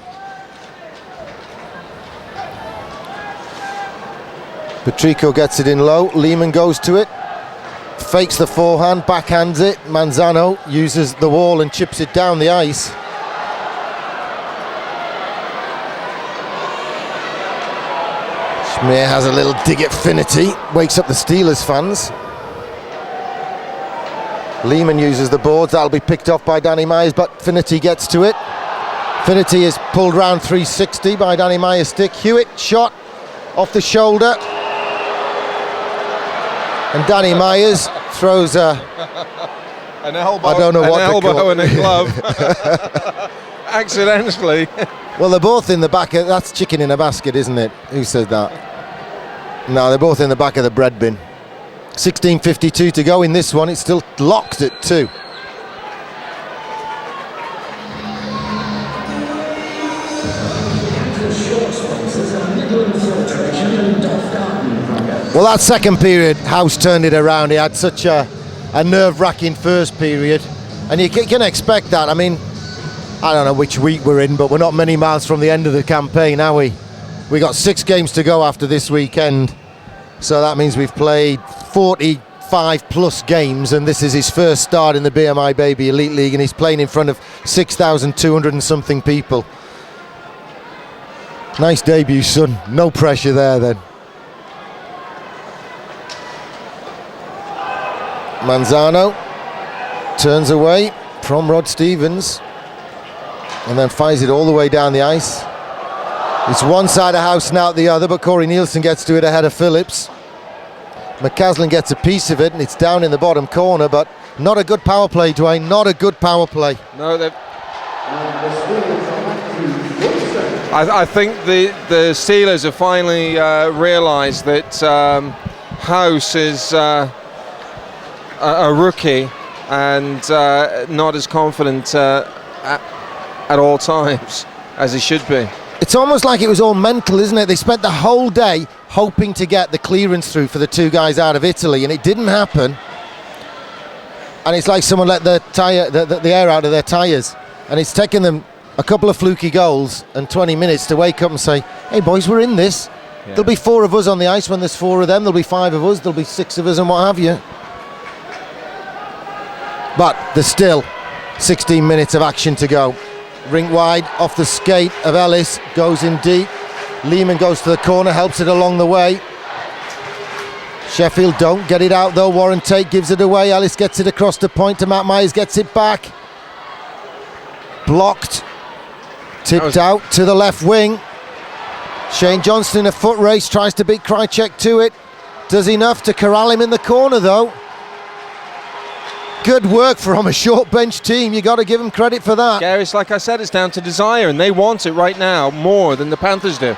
Speaker 1: Petrico gets it in low. Lehman goes to it. Fakes the forehand, backhands it. Manzano uses the wall and chips it down the ice. Schmier has a little dig at Finity, wakes up the Steelers fans. Lehman uses the boards, that'll be picked off by Danny Myers, but Finity gets to it. Finity is pulled round 360 by Danny Myers' stick. Hewitt shot off the shoulder. And Danny Myers throws an
Speaker 2: elbow,
Speaker 1: I don't know what
Speaker 2: an elbow and a glove. Accidentally.
Speaker 1: Well, they're both in the back of, that's chicken in a basket, isn't it? Who said that? No, they're both in the back of the bread bin. 16:52 to go in this one. It's still locked at 2. Well, that second period, House turned it around. He had such a nerve-wracking first period, and you can expect that. I mean, I don't know which week we're in, but we're not many miles from the end of the campaign, are we? We got 6 games to go after this weekend, so that means we've played 45 plus games, and this is his first start in the BMI Baby Elite League, and he's playing in front of 6,200 and something people. Nice debut, son. No pressure there then. Manzano turns away from Rod Stevens and then fires it all the way down the ice. It's one side of house now the other, but Corey Nielsen gets to it ahead of Phillips. McCaslin gets a piece of it, and it's down in the bottom corner, but not a good power play, Dwayne. Not a good power play.
Speaker 2: No, I think the Steelers have finally realised that House is a rookie and not as confident at all times as he should be.
Speaker 1: It's almost like it was all mental, isn't it? They spent the whole day hoping to get the clearance through for the 2 guys out of Italy, and it didn't happen. And it's like someone let the air out of their tyres, and it's taken them a couple of fluky goals and 20 minutes to wake up and say, hey boys, we're in this. Yeah. There'll be 4 of us on the ice when there's 4 of them. There'll be 5 of us. There'll be 6 of us and what have you. But there's still 16 minutes of action to go. Rink wide, off the skate of Ellis, goes in deep. Lehman goes to the corner, helps it along the way. Sheffield don't get it out though. Warren Tate gives it away. Ellis gets it across the point to Matt Myers, gets it back. Blocked. Tipped out to the left wing. Shane Johnston in a foot race, tries to beat Krajicek to it. Does enough to corral him in the corner though. Good work from a short bench team. You got to give them credit for that.
Speaker 2: Gary, it's like I said, it's down to desire, and they want it right now more than the Panthers do.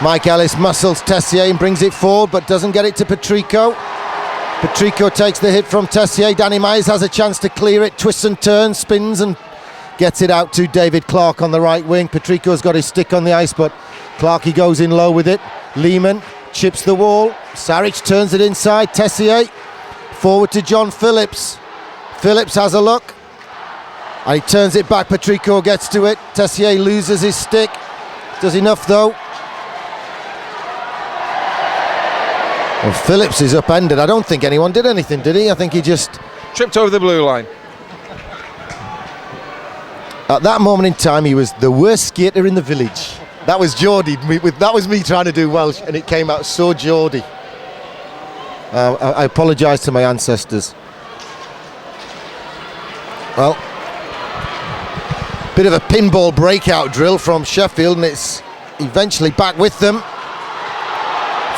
Speaker 1: Mike Ellis muscles Tessier and brings it forward, but doesn't get it to Patrico. Patrico takes the hit from Tessier. Danny Myers has a chance to clear it, twists and turns, spins and gets it out to David Clark on the right wing. Patrico's got his stick on the ice, but Clarkey goes in low with it. Lehman chips the wall. Saric turns it inside. Tessier forward to John Phillips. Phillips has a look, and he turns it back. Patrico gets to it. Tessier loses his stick. Does enough though. Well, Phillips is upended. I don't think anyone did anything, did he? I think he just
Speaker 2: tripped over the blue line.
Speaker 1: At that moment in time, he was the worst skater in the village. That was Geordie. That was me trying to do Welsh, and it came out so Geordie. I apologise to my ancestors. Well, bit of a pinball breakout drill from Sheffield, and it's eventually back with them.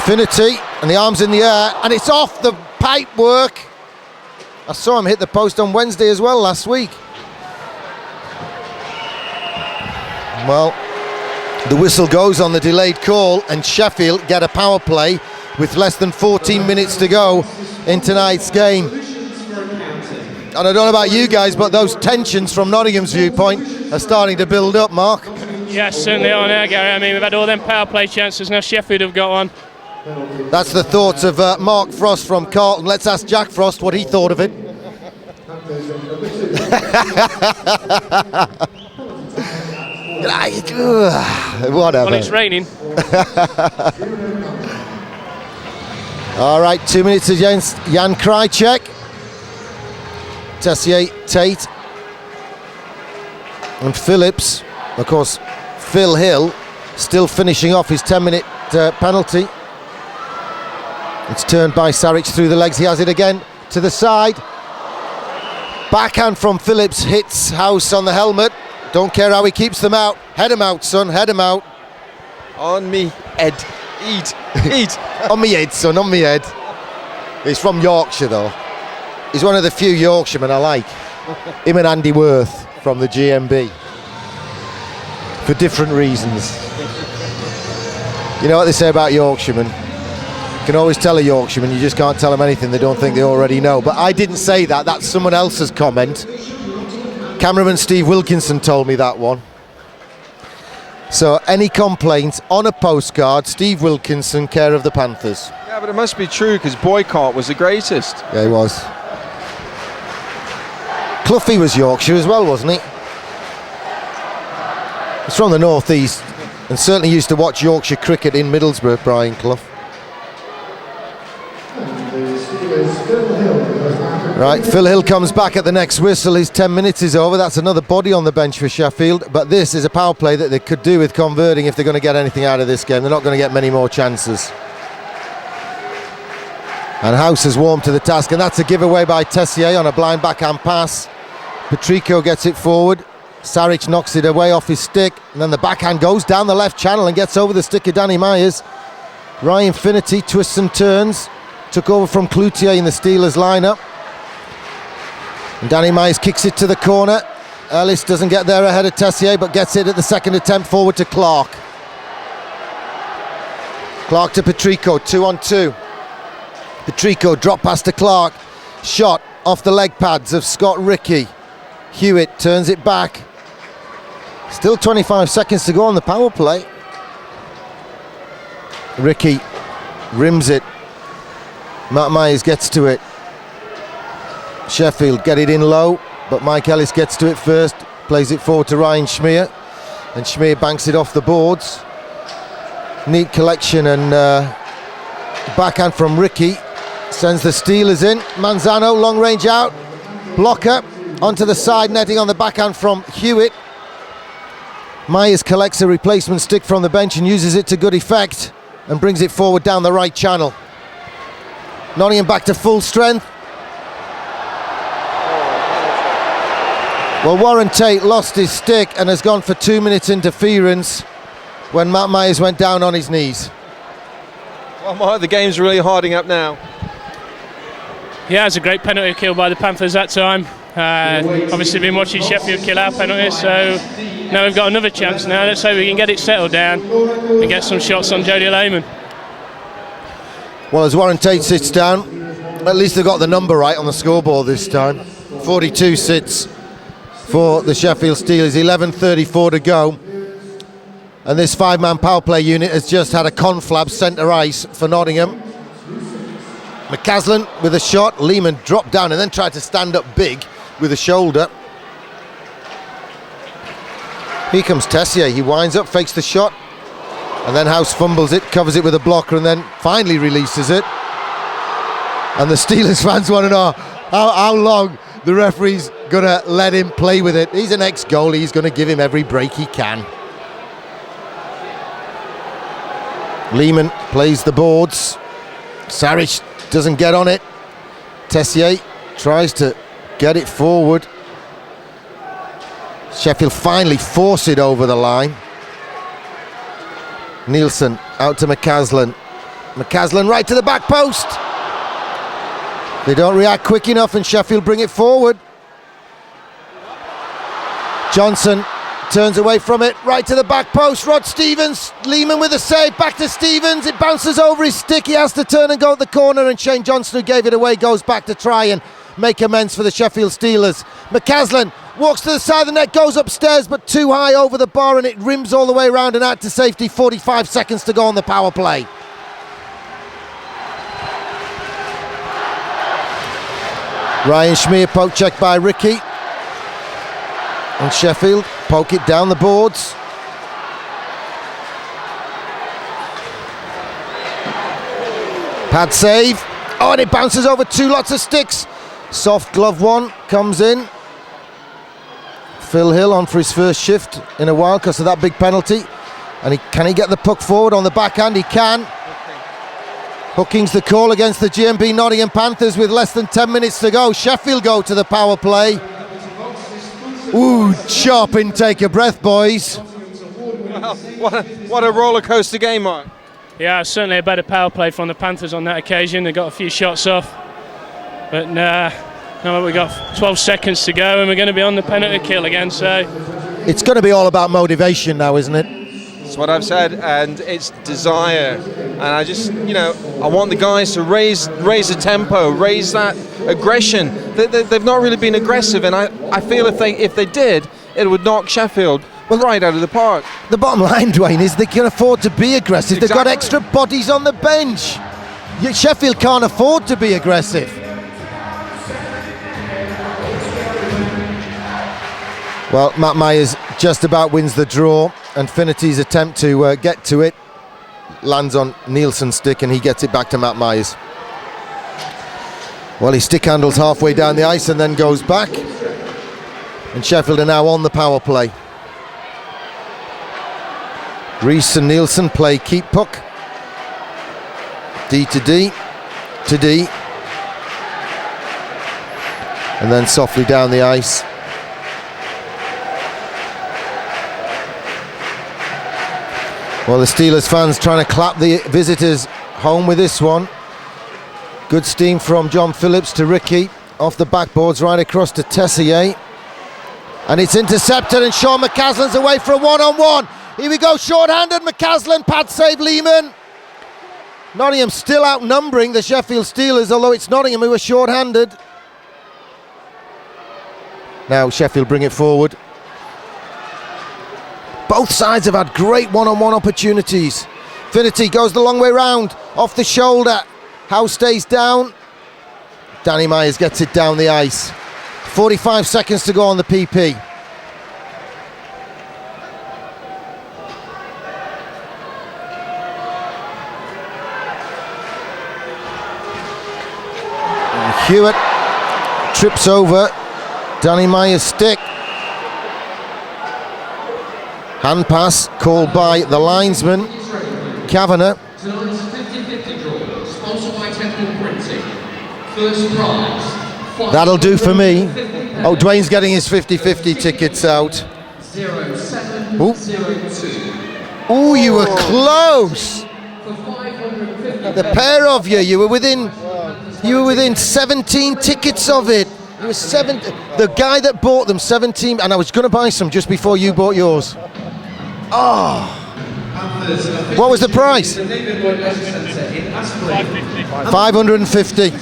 Speaker 1: Finnerty, and the arm's in the air, and it's off the pipe work. I saw him hit the post on Wednesday as well last week. Well, the whistle goes on the delayed call, and Sheffield get a power play with less than 14 minutes to go in tonight's game. And I don't know about you guys, but those tensions from Nottingham's viewpoint are starting to build up, Mark.
Speaker 3: Yes, certainly are now, Gary. I mean, we've had all them power play chances, now Sheffield have got one.
Speaker 1: That's the thoughts of Mark Frost from Carlton. Let's ask Jack Frost what he thought of it. Whatever.
Speaker 3: Well, it's raining.
Speaker 1: All right, 2 minutes against Jan Krajicek. Tessier, Tate and Phillips. Of course, Phil Hill still finishing off his 10-minute penalty. It's turned by Saric through the legs. He has it again to the side. Backhand from Phillips hits House on the helmet. Don't care how he keeps them out. Head him out, son, head him out.
Speaker 2: On me head. Eat.
Speaker 1: On me head, son, on me head. He's from Yorkshire, though. He's one of the few Yorkshiremen I like. Him and Andy Worth from the GMB. For different reasons. You know what they say about Yorkshiremen? You can always tell a Yorkshireman, you just can't tell them anything they don't think they already know. But I didn't say that, that's someone else's comment. Cameraman Steve Wilkinson told me that one. So any complaints on a postcard, Steve Wilkinson, care of the Panthers.
Speaker 2: Yeah, but it must be true because Boycott was the greatest.
Speaker 1: Yeah, he was. Cloughie was Yorkshire as well, wasn't he? He's from the northeast and certainly used to watch Yorkshire cricket in Middlesbrough, Brian Clough. Right, Phil Hill comes back at the next whistle. His 10 minutes is over. That's another body on the bench for Sheffield. But this is a power play that they could do with converting if they're going to get anything out of this game. They're not going to get many more chances. And House has warmed to the task, and that's a giveaway by Tessier on a blind backhand pass. Patrico gets it forward. Saric knocks it away off his stick, and then the backhand goes down the left channel and gets over the stick of Danny Myers. Ryan Finnerty twists and turns. Took over from Cloutier in the Steelers lineup. And Danny Myers kicks it to the corner. Ellis doesn't get there ahead of Tessier, but gets it at the second attempt forward to Clark. Clark to Patrico, 2-on-2. Patrico drop pass to Clark. Shot off the leg pads of Scott Rickey. Hewitt turns it back. Still 25 seconds to go on the power play. Rickey rims it. Matt Myers gets to it. Sheffield get it in low, but Mike Ellis gets to it first, plays it forward to Ryan Schmier, and Schmier banks it off the boards. Neat collection and backhand from Rickey sends the Steelers in. Manzano, long range out, blocker onto the side netting on the backhand from Hewitt. Myers collects a replacement stick from the bench and uses it to good effect and brings it forward down the right channel. Nottingham back to full strength. Well, Warren Tate lost his stick and has gone for 2 minutes interference when Matt Myers went down on his knees.
Speaker 2: Well, the game's really harding up now.
Speaker 3: Yeah, it's a great penalty kill by the Panthers that time. Obviously been watching Sheffield kill our penalties, so now we've got another chance now. Let's hope we can get it settled down and get some shots on Jody Lehman.
Speaker 1: Well, as Warren Tate sits down, at least they've got the number right on the scoreboard this time. 42 sits for the Sheffield Steelers, 11:34 to go. And this five-man power play unit has just had a conflab centre ice for Nottingham. McCaslin with a shot. Lehman dropped down and then tried to stand up big with a shoulder. Here comes Tessier. He winds up, fakes the shot, and then House fumbles it, covers it with a blocker, and then finally releases it. And the Steelers fans want to know how long the referee's going to let him play with it. He's an ex-goalie. He's going to give him every break he can. Lehman plays the boards. Saric doesn't get on it. Tessier tries to get it forward. Sheffield finally force it over the line. Nielsen out to McCaslin. McCaslin right to the back post. They don't react quick enough and Sheffield bring it forward. Johnson turns away from it, right to the back post. Rod Stevens, Lehman with a save, back to Stevens. It bounces over his stick. He has to turn and go at the corner, and Shane Johnson, who gave it away, goes back to try and make amends for the Sheffield Steelers. McCaslin walks to the side of the net, goes upstairs, but too high over the bar, and it rims all the way around and out to safety. 45 seconds to go on the power play. Ryan Schmier poke check by Rickey. And Sheffield poke it down the boards. Pad save. Oh, and it bounces over two lots of sticks. Soft glove one comes in. Phil Hill on for his first shift in a while because of that big penalty. And can he get the puck forward on the backhand? He can. Hooking's the call against the GMB Nottingham Panthers with less than 10 minutes to go. Sheffield go to the power play. Ooh, sharp intake of breath, boys.
Speaker 2: Well, what a roller coaster game, Mark.
Speaker 3: Yeah, certainly a better power play from the Panthers on that occasion. They got a few shots off. But now we've got 12 seconds to go and we're going to be on the penalty kill again. So
Speaker 1: it's going to be all about motivation now, isn't it?
Speaker 2: That's what I've said, and it's desire. And I just, I want the guys to raise the tempo, raise that aggression. They've not really been aggressive, and I feel if they did, it would knock Sheffield right out of the park.
Speaker 1: The bottom line, Dwayne, is they can afford to be aggressive.
Speaker 2: Exactly.
Speaker 1: They've got extra bodies on the bench. Sheffield can't afford to be aggressive. Well, Matt Myers just about wins the draw. and Finity's attempt to get to it lands on Nielsen's stick, and he gets it back to Matt Myers. Well, he stick handles halfway down the ice and then goes back, and Sheffield are now on the power play. Reese and Nielsen play keep puck. D to D, to D, and then softly down the ice. Well, the Steelers fans trying to clap the visitors home with this one. Good steam from John Phillips to Ricky. Off the backboards, right across to Tessier. And it's intercepted, and Sean McCaslin's away for a one-on-one. Here we go, short-handed McCaslin, pad save Lehman. Nottingham still outnumbering the Sheffield Steelers, although it's Nottingham who are short-handed. Now Sheffield bring it forward. Both sides have had great one-on-one opportunities. Finity goes the long way round, off the shoulder. Howe stays down. Danny Myers gets it down the ice. 45 seconds to go on the PP. And Hewitt trips over Danny Myers' stick. Hand pass called by the linesman, Kavanagh.
Speaker 6: Tonight's 50-50 draw, sponsored by Temple Printing. First prize.
Speaker 1: That'll do for me. Oh, Dwayne's getting his 50-50 tickets out.
Speaker 6: 0702.
Speaker 1: Ooh, you were close.
Speaker 6: For 550.
Speaker 1: The pair of you were within 17 tickets of it. It was the guy that bought them 17, and I was going to buy some just before you bought yours. Oh. What was the price? 550.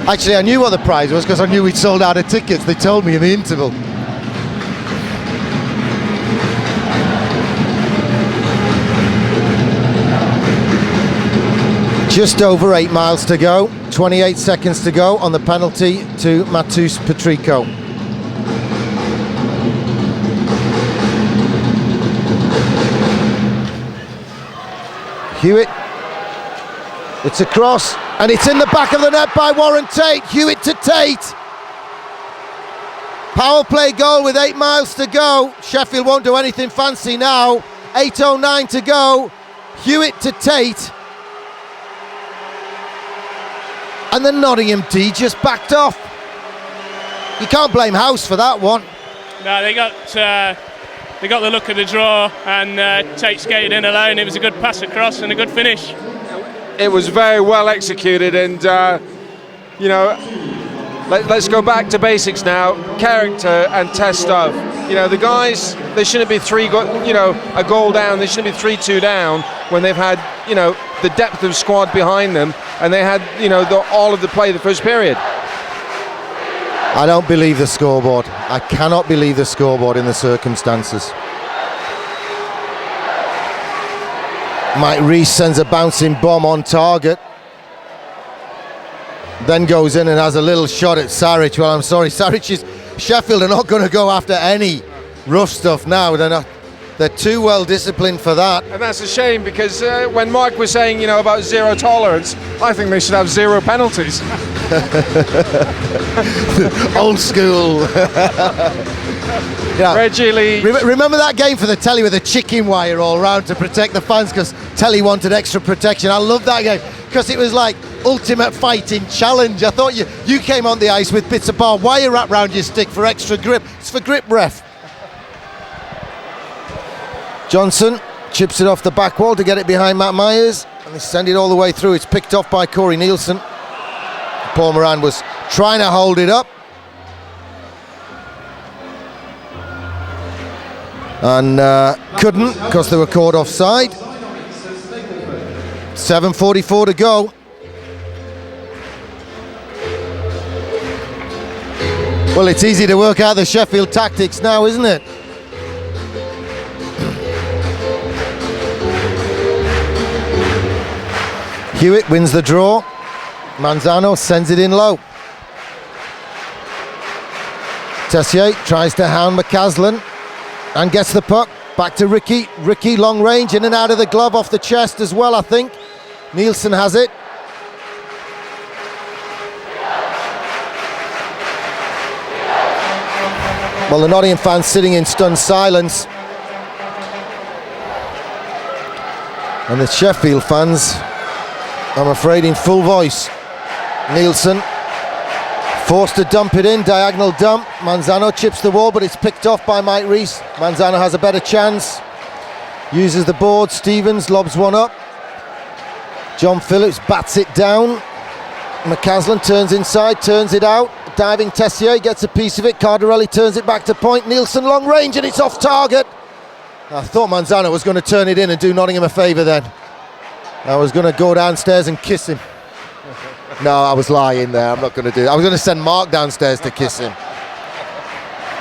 Speaker 1: Actually, I knew what the prize was because I knew we'd sold out of tickets. They told me in the interval. Just over 8 miles to go. 28 seconds to go on the penalty to Matus Petrico. Hewitt, it's across, and it's in the back of the net by Warren Tate. Hewitt to Tate. Power play goal with 8 miles to go. Sheffield won't do anything fancy now. 8:09 to go. Hewitt to Tate. And the Nottingham D just backed off. You can't blame House for that one.
Speaker 3: No, they got the look of the draw, and Tate skated in alone. It was a good pass across and a good finish.
Speaker 2: It was very well executed, and let's go back to basics now. Character and test of. The guys, they shouldn't be a goal down. They shouldn't be 3-2 down when they've had the depth of squad behind them, and they had all of the play the first period.
Speaker 1: I don't believe the scoreboard. I cannot believe the scoreboard in the circumstances. Mike Reese sends a bouncing bomb on target, then goes in and has a little shot at Saric. Well, I'm sorry, Sheffield are not going to go after any rough stuff now. They're too well disciplined for that.
Speaker 2: And that's a shame, because when Mark was saying about zero tolerance, I think they should have zero penalties.
Speaker 1: Old school. Yeah.
Speaker 2: Reggie Lee.
Speaker 1: Remember that game for the telly with the chicken wire all round to protect the fans because telly wanted extra protection? I love that game because it was like ultimate fighting challenge. I thought you came on the ice with bits of barbed wire wrapped around your stick for extra grip. It's for grip ref. Johnson chips it off the back wall to get it behind Matt Myers, and they send it all the way through. It's picked off by Corey Nielsen. Paul Moran was trying to hold it up, and couldn't because they were caught offside. 7:44 to go. Well, it's easy to work out the Sheffield tactics now, isn't it? Hewitt wins the draw. Manzano sends it in low. Tessier tries to hound McCaslin. and gets the puck. Back to Ricky. Ricky, long range, in and out of the glove, off the chest as well, I think. Nielsen has it. Well, the Nottingham fans sitting in stunned silence. And the Sheffield fans, I'm afraid, in full voice. Nielsen forced to dump it in, diagonal dump. Manzano chips the wall, but it's picked off by Mike Rees. Manzano has a better chance. Uses the board. Stevens lobs one up. John Phillips bats it down. McCaslin turns inside, turns it out. Diving Tessier gets a piece of it. Cardarelli turns it back to point. Nielsen long range, and it's off target. I thought Manzano was going to turn it in and do Nottingham a favour then. I was going to go downstairs and kiss him. No, I was lying there. I'm not going to do it. I was going to send Mark downstairs to kiss him.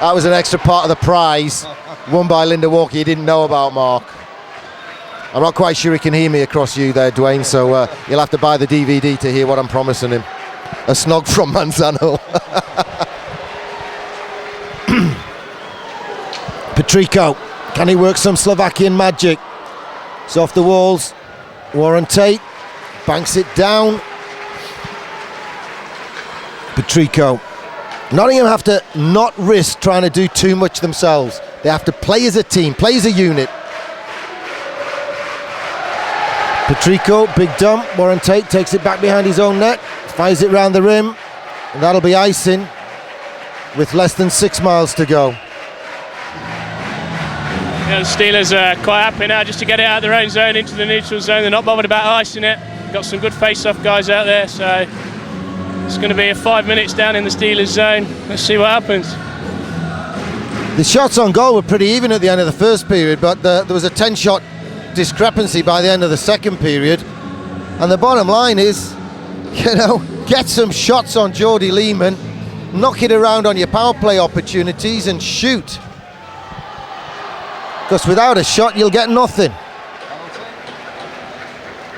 Speaker 1: That was an extra part of the prize won by Linda Walker. You didn't know about, Mark. I'm not quite sure he can hear me across you there, Dwayne, so you'll have to buy the DVD to hear what I'm promising him. A snog from Manzano. Petrico, can he work some Slovakian magic? It's off the walls. Warren Tate banks it down. Petrico. Nottingham have to not risk trying to do too much themselves. They have to play as a team, play as a unit. Petrico, big dump. Warren Tate takes it back behind his own net, fires it round the rim, and that'll be icing with less than 6 miles to go.
Speaker 3: Yeah, the Steelers are quite happy now just to get it out of their own zone into the neutral zone. They're not bothered about icing it. Got some good face-off guys out there, so it's going to be a 5 minutes down in the Steelers zone. Let's see what happens.
Speaker 1: The shots on goal were pretty even at the end of the first period, but there was a 10-shot discrepancy by the end of the second period. And the bottom line is, get some shots on Geordie Lehman, knock it around on your power play opportunities and shoot. Because without a shot, you'll get nothing.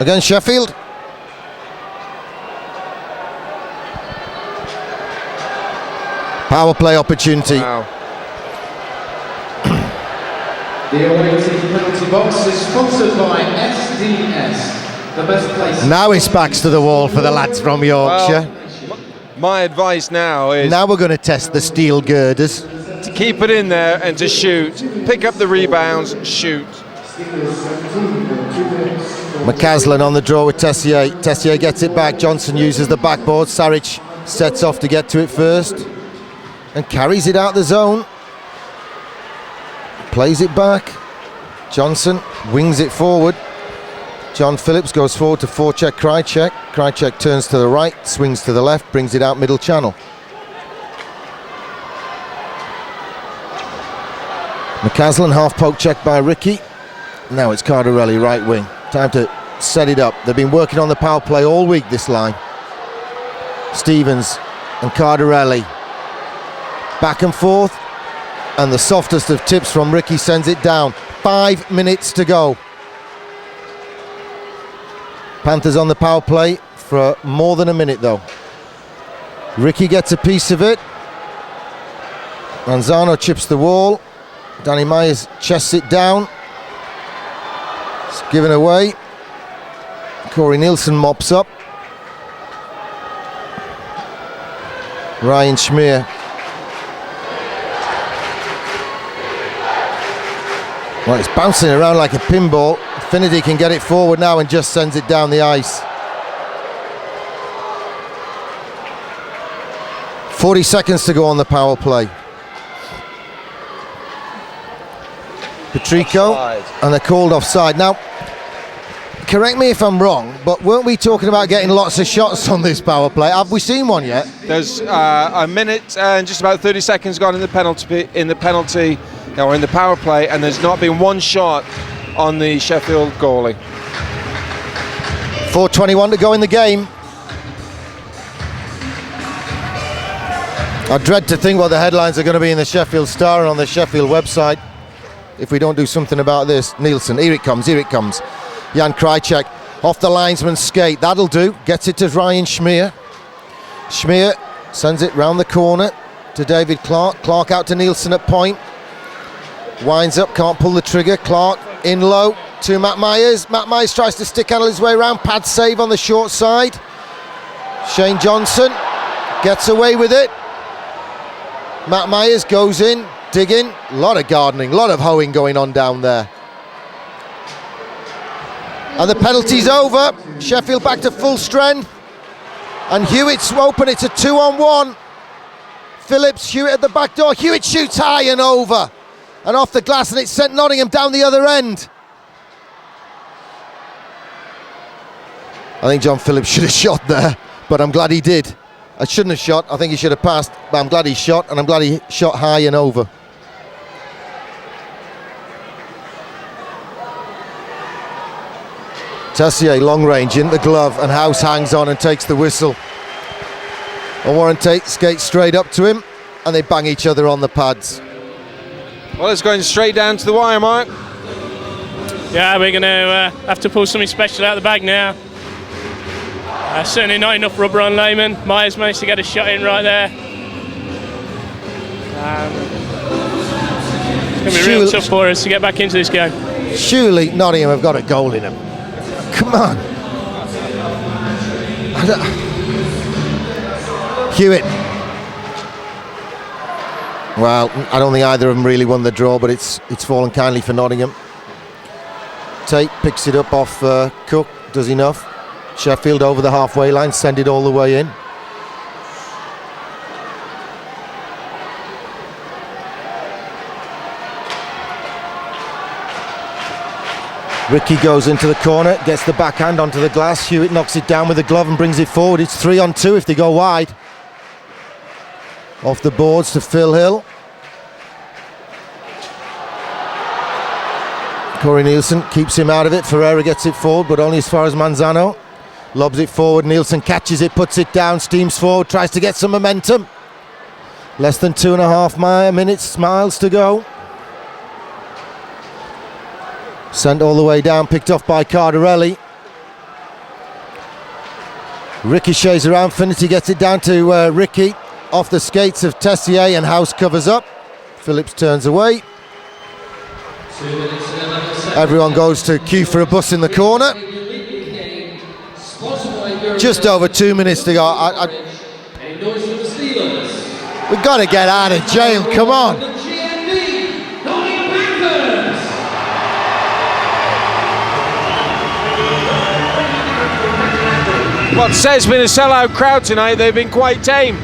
Speaker 1: Against Sheffield. Power play opportunity.
Speaker 2: Wow.
Speaker 5: The away team penalty box is sponsored by SDS, the best place.
Speaker 1: Now his back's to the wall for the lads from Yorkshire.
Speaker 2: Well, my advice now is
Speaker 1: Now we're going to test the steel girders.
Speaker 2: to keep it in there and to shoot. Pick up the rebounds, shoot.
Speaker 1: McCaslin on the draw with Tessier. Tessier gets it back. Johnson uses the backboard. Saric sets off to get to it first and carries it out the zone. Plays it back. Johnson wings it forward. John Phillips goes forward to forecheck Krajcek. Krajcek turns to the right, swings to the left, brings it out middle channel. McCaslin half poke check by Ricky. Now it's Cardarelli right wing. Time to set it up. They've been working on the power play all week, this line. Stevens and Cardarelli. Back and forth. And the softest of tips from Ricky sends it down. 5 minutes to go. Panthers on the power play for more than a minute though. Ricky gets a piece of it. Manzano chips the wall. Danny Myers chests it down. It's given away. Corey Nielsen mops up. Ryan Schmier. Well, it's bouncing around like a pinball. Finity can get it forward now and just sends it down the ice. 40 seconds to go on the power play. Petrico, and they're called offside. Now, correct me if I'm wrong, but weren't we talking about getting lots of shots on this power play? Have we seen one yet?
Speaker 2: There's a minute and just about 30 seconds gone in the penalty, or in the power play, and there's not been one shot on the Sheffield goalie.
Speaker 1: 4:21 to go in the game. I dread to think what the headlines are going to be in the Sheffield Star and on the Sheffield website if we don't do something about this. Nielsen, here it comes. Jan Krajcek off the linesman's skate. That'll do. Gets it to Ryan Schmier. Schmier sends it round the corner to David Clark. Clark out to Nielsen at point. Winds up, can't pull the trigger. Clark in low to Matt Myers. Matt Myers tries to stick handle his way around. Pad save on the short side. Shane Johnson gets away with it. Matt Myers goes in, digging. A lot of gardening, a lot of hoeing going on down there. And the penalty's over. Sheffield back to full strength. And Hewitt's open, it's a 2-on-1. Phillips, Hewitt at the back door. Hewitt shoots high and over. And off the glass, and it sent Nottingham down the other end. I think John Phillips should have shot there, but I'm glad he did. I shouldn't have shot, I think he should have passed, but I'm glad he shot, and I'm glad he shot high and over. Tessier long range in the glove, and House hangs on and takes the whistle. And Warren Tate skates straight up to him, and they bang each other on the pads.
Speaker 2: Well, it's going straight down to the wire, Mark.
Speaker 3: Yeah, we're going to have to pull something special out of the bag now. Certainly not enough rubber on Lehmann. Myers managed to get a shot in right there. It's going to be real tough for us to get back into this game.
Speaker 1: Surely Nottingham have got a goal in them. Come on. Hewitt. Well, I don't think either of them really won the draw, but it's fallen kindly for Nottingham. Tate picks it up off Cook, does enough. Sheffield over the halfway line, send it all the way in. Ricky goes into the corner, gets the backhand onto the glass. Hewitt knocks it down with the glove and brings it forward. It's 3-on-2 if they go wide. Off the boards to Phil Hill. Corey Nielsen keeps him out of it. Ferreira gets it forward, but only as far as Manzano. Lobs it forward. Nielsen catches it, puts it down, steams forward, tries to get some momentum. Less than 2.5 minutes, miles to go. Sent all the way down, picked off by Cardarelli. Ricochets around, Finnerty gets it down to Ricky. Off the skates of Tessier, and House covers up. Phillips turns away. Everyone goes to queue for a bus in the corner. Just over 2 minutes to go. We've got to get out of jail, come on.
Speaker 2: What says been a sellout crowd tonight, they've been quite tame.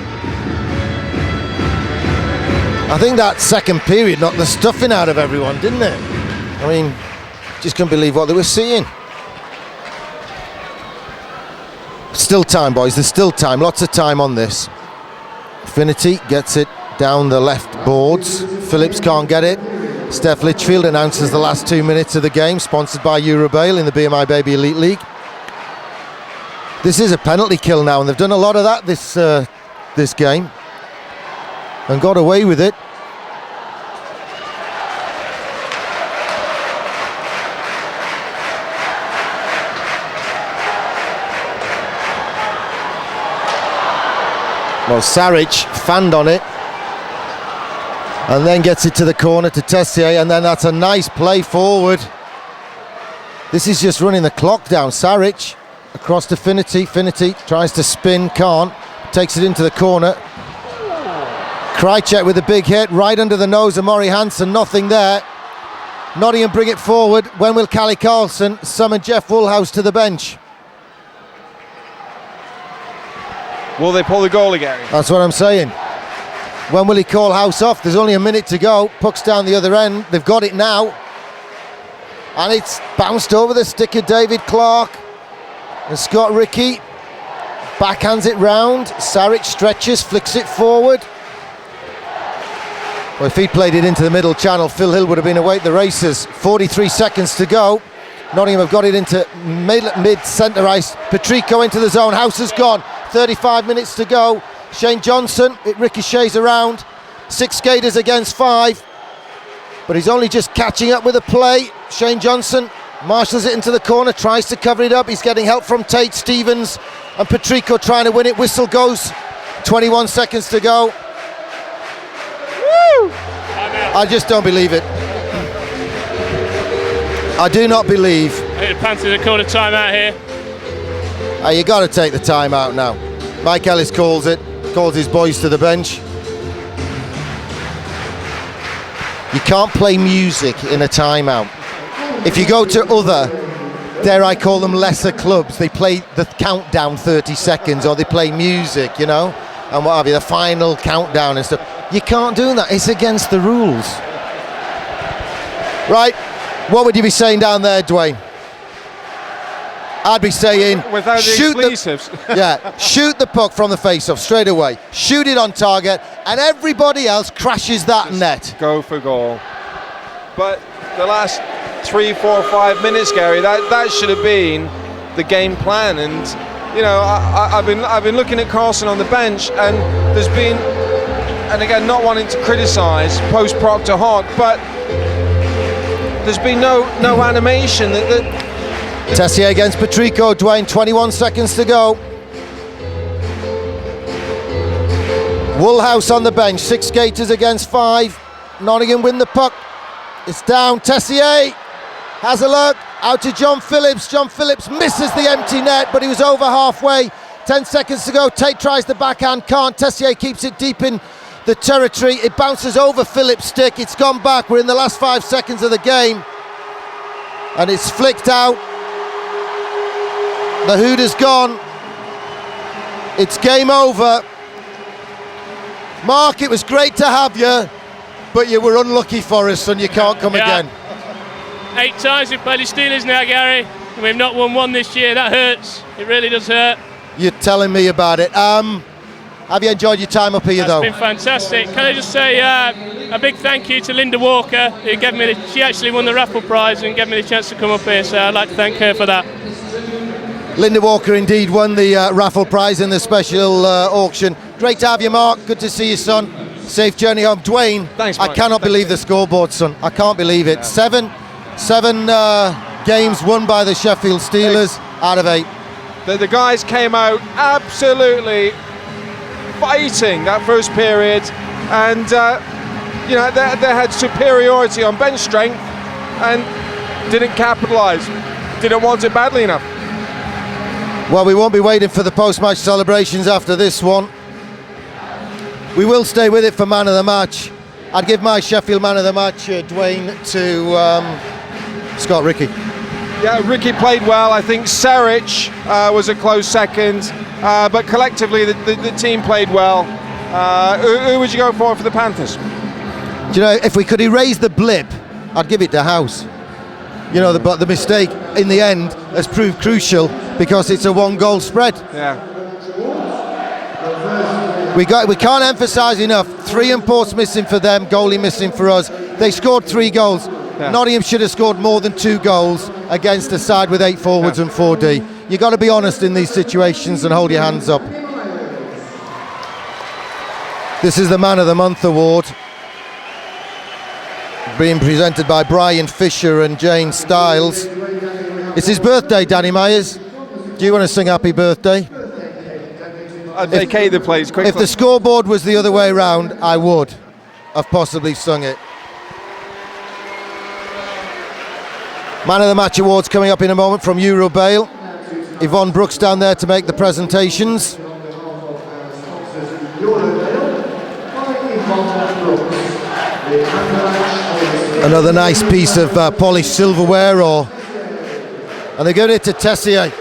Speaker 1: I think that second period knocked the stuffing out of everyone, didn't it? I mean, just couldn't believe what they were seeing. Still time, boys, there's still time, lots of time on this. Finnerty gets it down the left boards. Phillips can't get it. Steph Litchfield announces the last 2 minutes of the game, sponsored by Eurobail in the BMI Baby Elite League. This is a penalty kill now, and they've done a lot of that this game. And got away with it. Well, Saric fanned on it and then gets it to the corner to Tessier, and then that's a nice play forward. This is just running the clock down. Saric across to Finnerty. Finnerty tries to spin, can't, takes it into the corner. Krajcek with a big hit right under the nose of Maury Hansen, nothing there. Nottingham bring it forward. When will Callie Carlson summon Jeff Woolhouse to the bench?
Speaker 2: Will they pull the goalie, Gary?
Speaker 1: That's what I'm saying. When will he call House off? There's only a minute to go. Puck's down the other end. They've got it now. And it's bounced over the stick of David Clark. And Scott Rickey backhands it round. Saric stretches, flicks it forward. Well, if he played it into the middle channel, Phil Hill would have been away at the races. 43 seconds to go. Nottingham have got it into mid-centre ice. Patrico into the zone. House has gone. 35 minutes to go. Shane Johnson, it ricochets around. 6 skaters against 5. But he's only just catching up with the play. Shane Johnson marshals it into the corner, tries to cover it up. He's getting help from Tate Stevens. And Patrico trying to win it. Whistle goes. 21 seconds to go. Woo! I just don't believe it. I do not believe.
Speaker 3: I think the Panthers have called a timeout here.
Speaker 1: You got to take the time out now. Mike Ellis calls his boys to the bench. You can't play music in a timeout. If you go to other, dare I call them lesser clubs, they play the countdown 30 seconds, or they play music, you know, and what have you, the final countdown and stuff. You can't do that. It's against the rules. Right, what would you be saying down there, Dwayne? I'd be saying,
Speaker 2: without the expletives.
Speaker 1: Shoot the puck from the face-off straight away. Shoot it on target, and everybody else crashes that net.
Speaker 2: Go for goal. But the last 3, 4, 5 minutes, Gary, that should have been the game plan. And you know, I've been looking at Carlson on the bench, and there's been, and again, not wanting to criticise post Proctor Hogg, but there's been no animation that
Speaker 1: Tessier against Patrico, Dwayne, 21 seconds to go. Woolhouse on the bench, 6 skaters against 5. Nottingham win the puck. It's down, Tessier has a look, out to John Phillips. John Phillips misses the empty net, but he was over halfway. 10 seconds to go, Tate tries the backhand, can't. Tessier keeps it deep in the territory. It bounces over Phillips' stick, it's gone back. We're in the last 5 seconds of the game, and it's flicked out. The Hooter's gone. It's game over. Mark, it was great to have you, but you were unlucky for us and you can't come again.
Speaker 3: 8 times we've played the Steelers now, Gary, and we've not won one this year. That hurts. It really does hurt.
Speaker 1: You're telling me about it. Have you enjoyed your time up here, though?
Speaker 3: It's been fantastic. Can I just say a big thank you to Linda Walker, who gave me she actually won the raffle prize and gave me the chance to come up here, so I'd like to thank her for that.
Speaker 1: Linda Walker indeed won the raffle prize in the special auction. Great to have you, Mark. Good to see you, son. Safe journey home. Dwayne,
Speaker 2: thanks,
Speaker 1: I cannot believe the scoreboard, son. I can't believe it. Seven games won by the Sheffield Steelers out of 8.
Speaker 2: The guys came out absolutely fighting that first period, and you know, they had superiority on bench strength and didn't capitalise. Didn't want it badly enough.
Speaker 1: Well, we won't be waiting for the post-match celebrations after this one. We will stay with it for man of the match. I'd give my Sheffield man of the match, Dwayne, to Scott Rickey.
Speaker 2: Yeah, Ricky played well. I think Seric was a close second, but collectively the team played well. Who would you go for the Panthers?
Speaker 1: Do you know, if we could erase the blip, I'd give it to House. You know, but the mistake in the end has proved crucial because it's a 1-goal spread.
Speaker 2: Yeah.
Speaker 1: We can't emphasise enough. 3 imports missing for them, goalie missing for us. They scored 3 goals. Yeah. Nottingham should have scored more than 2 goals against a side with 8 forwards and 4D. You got to be honest in these situations and hold your hands up. This is the Man of the Month award, being presented by Brian Fisher and Jane Stiles. It's his birthday, Danny Myers. Do you want to sing happy birthday?
Speaker 2: I'd vacate the place quickly.
Speaker 1: If the scoreboard was the other way around, I would have possibly sung it. Man of the Match awards coming up in a moment from Eurobale. Yvonne Brooks down there to make the presentations. Another nice piece of polished silverware, and they're giving it to Tessier.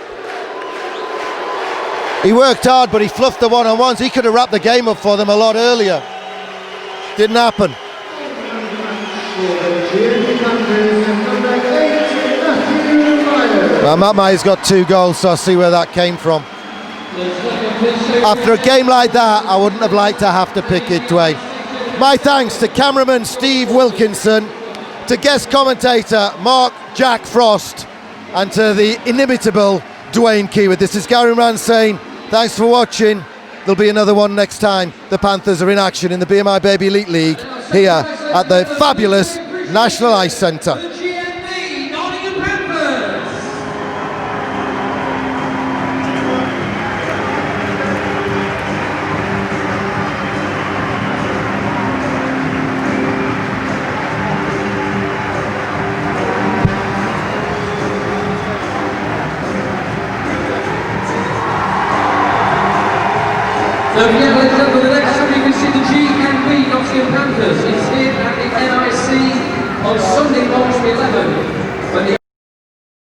Speaker 1: He worked hard, but he fluffed the one-on-ones. He could have wrapped the game up for them a lot earlier. Didn't happen. Well, Matt Myers got 2 goals, so I see where that came from. After a game like that, I wouldn't have liked to have to pick it, Dwayne. My thanks to cameraman Steve Wilkinson, to guest commentator Mark Jack Frost, and to the inimitable Dwayne Keywood. This is Gary Moran saying thanks for watching. There'll be another one next time the Panthers are in action in the BMI Baby Elite League here at the fabulous National Ice Centre.
Speaker 6: Now, yeah, ladies and gentlemen, the next time you can see the GMB Nottingham Panthers is here at the NIC on Sunday, March 11th.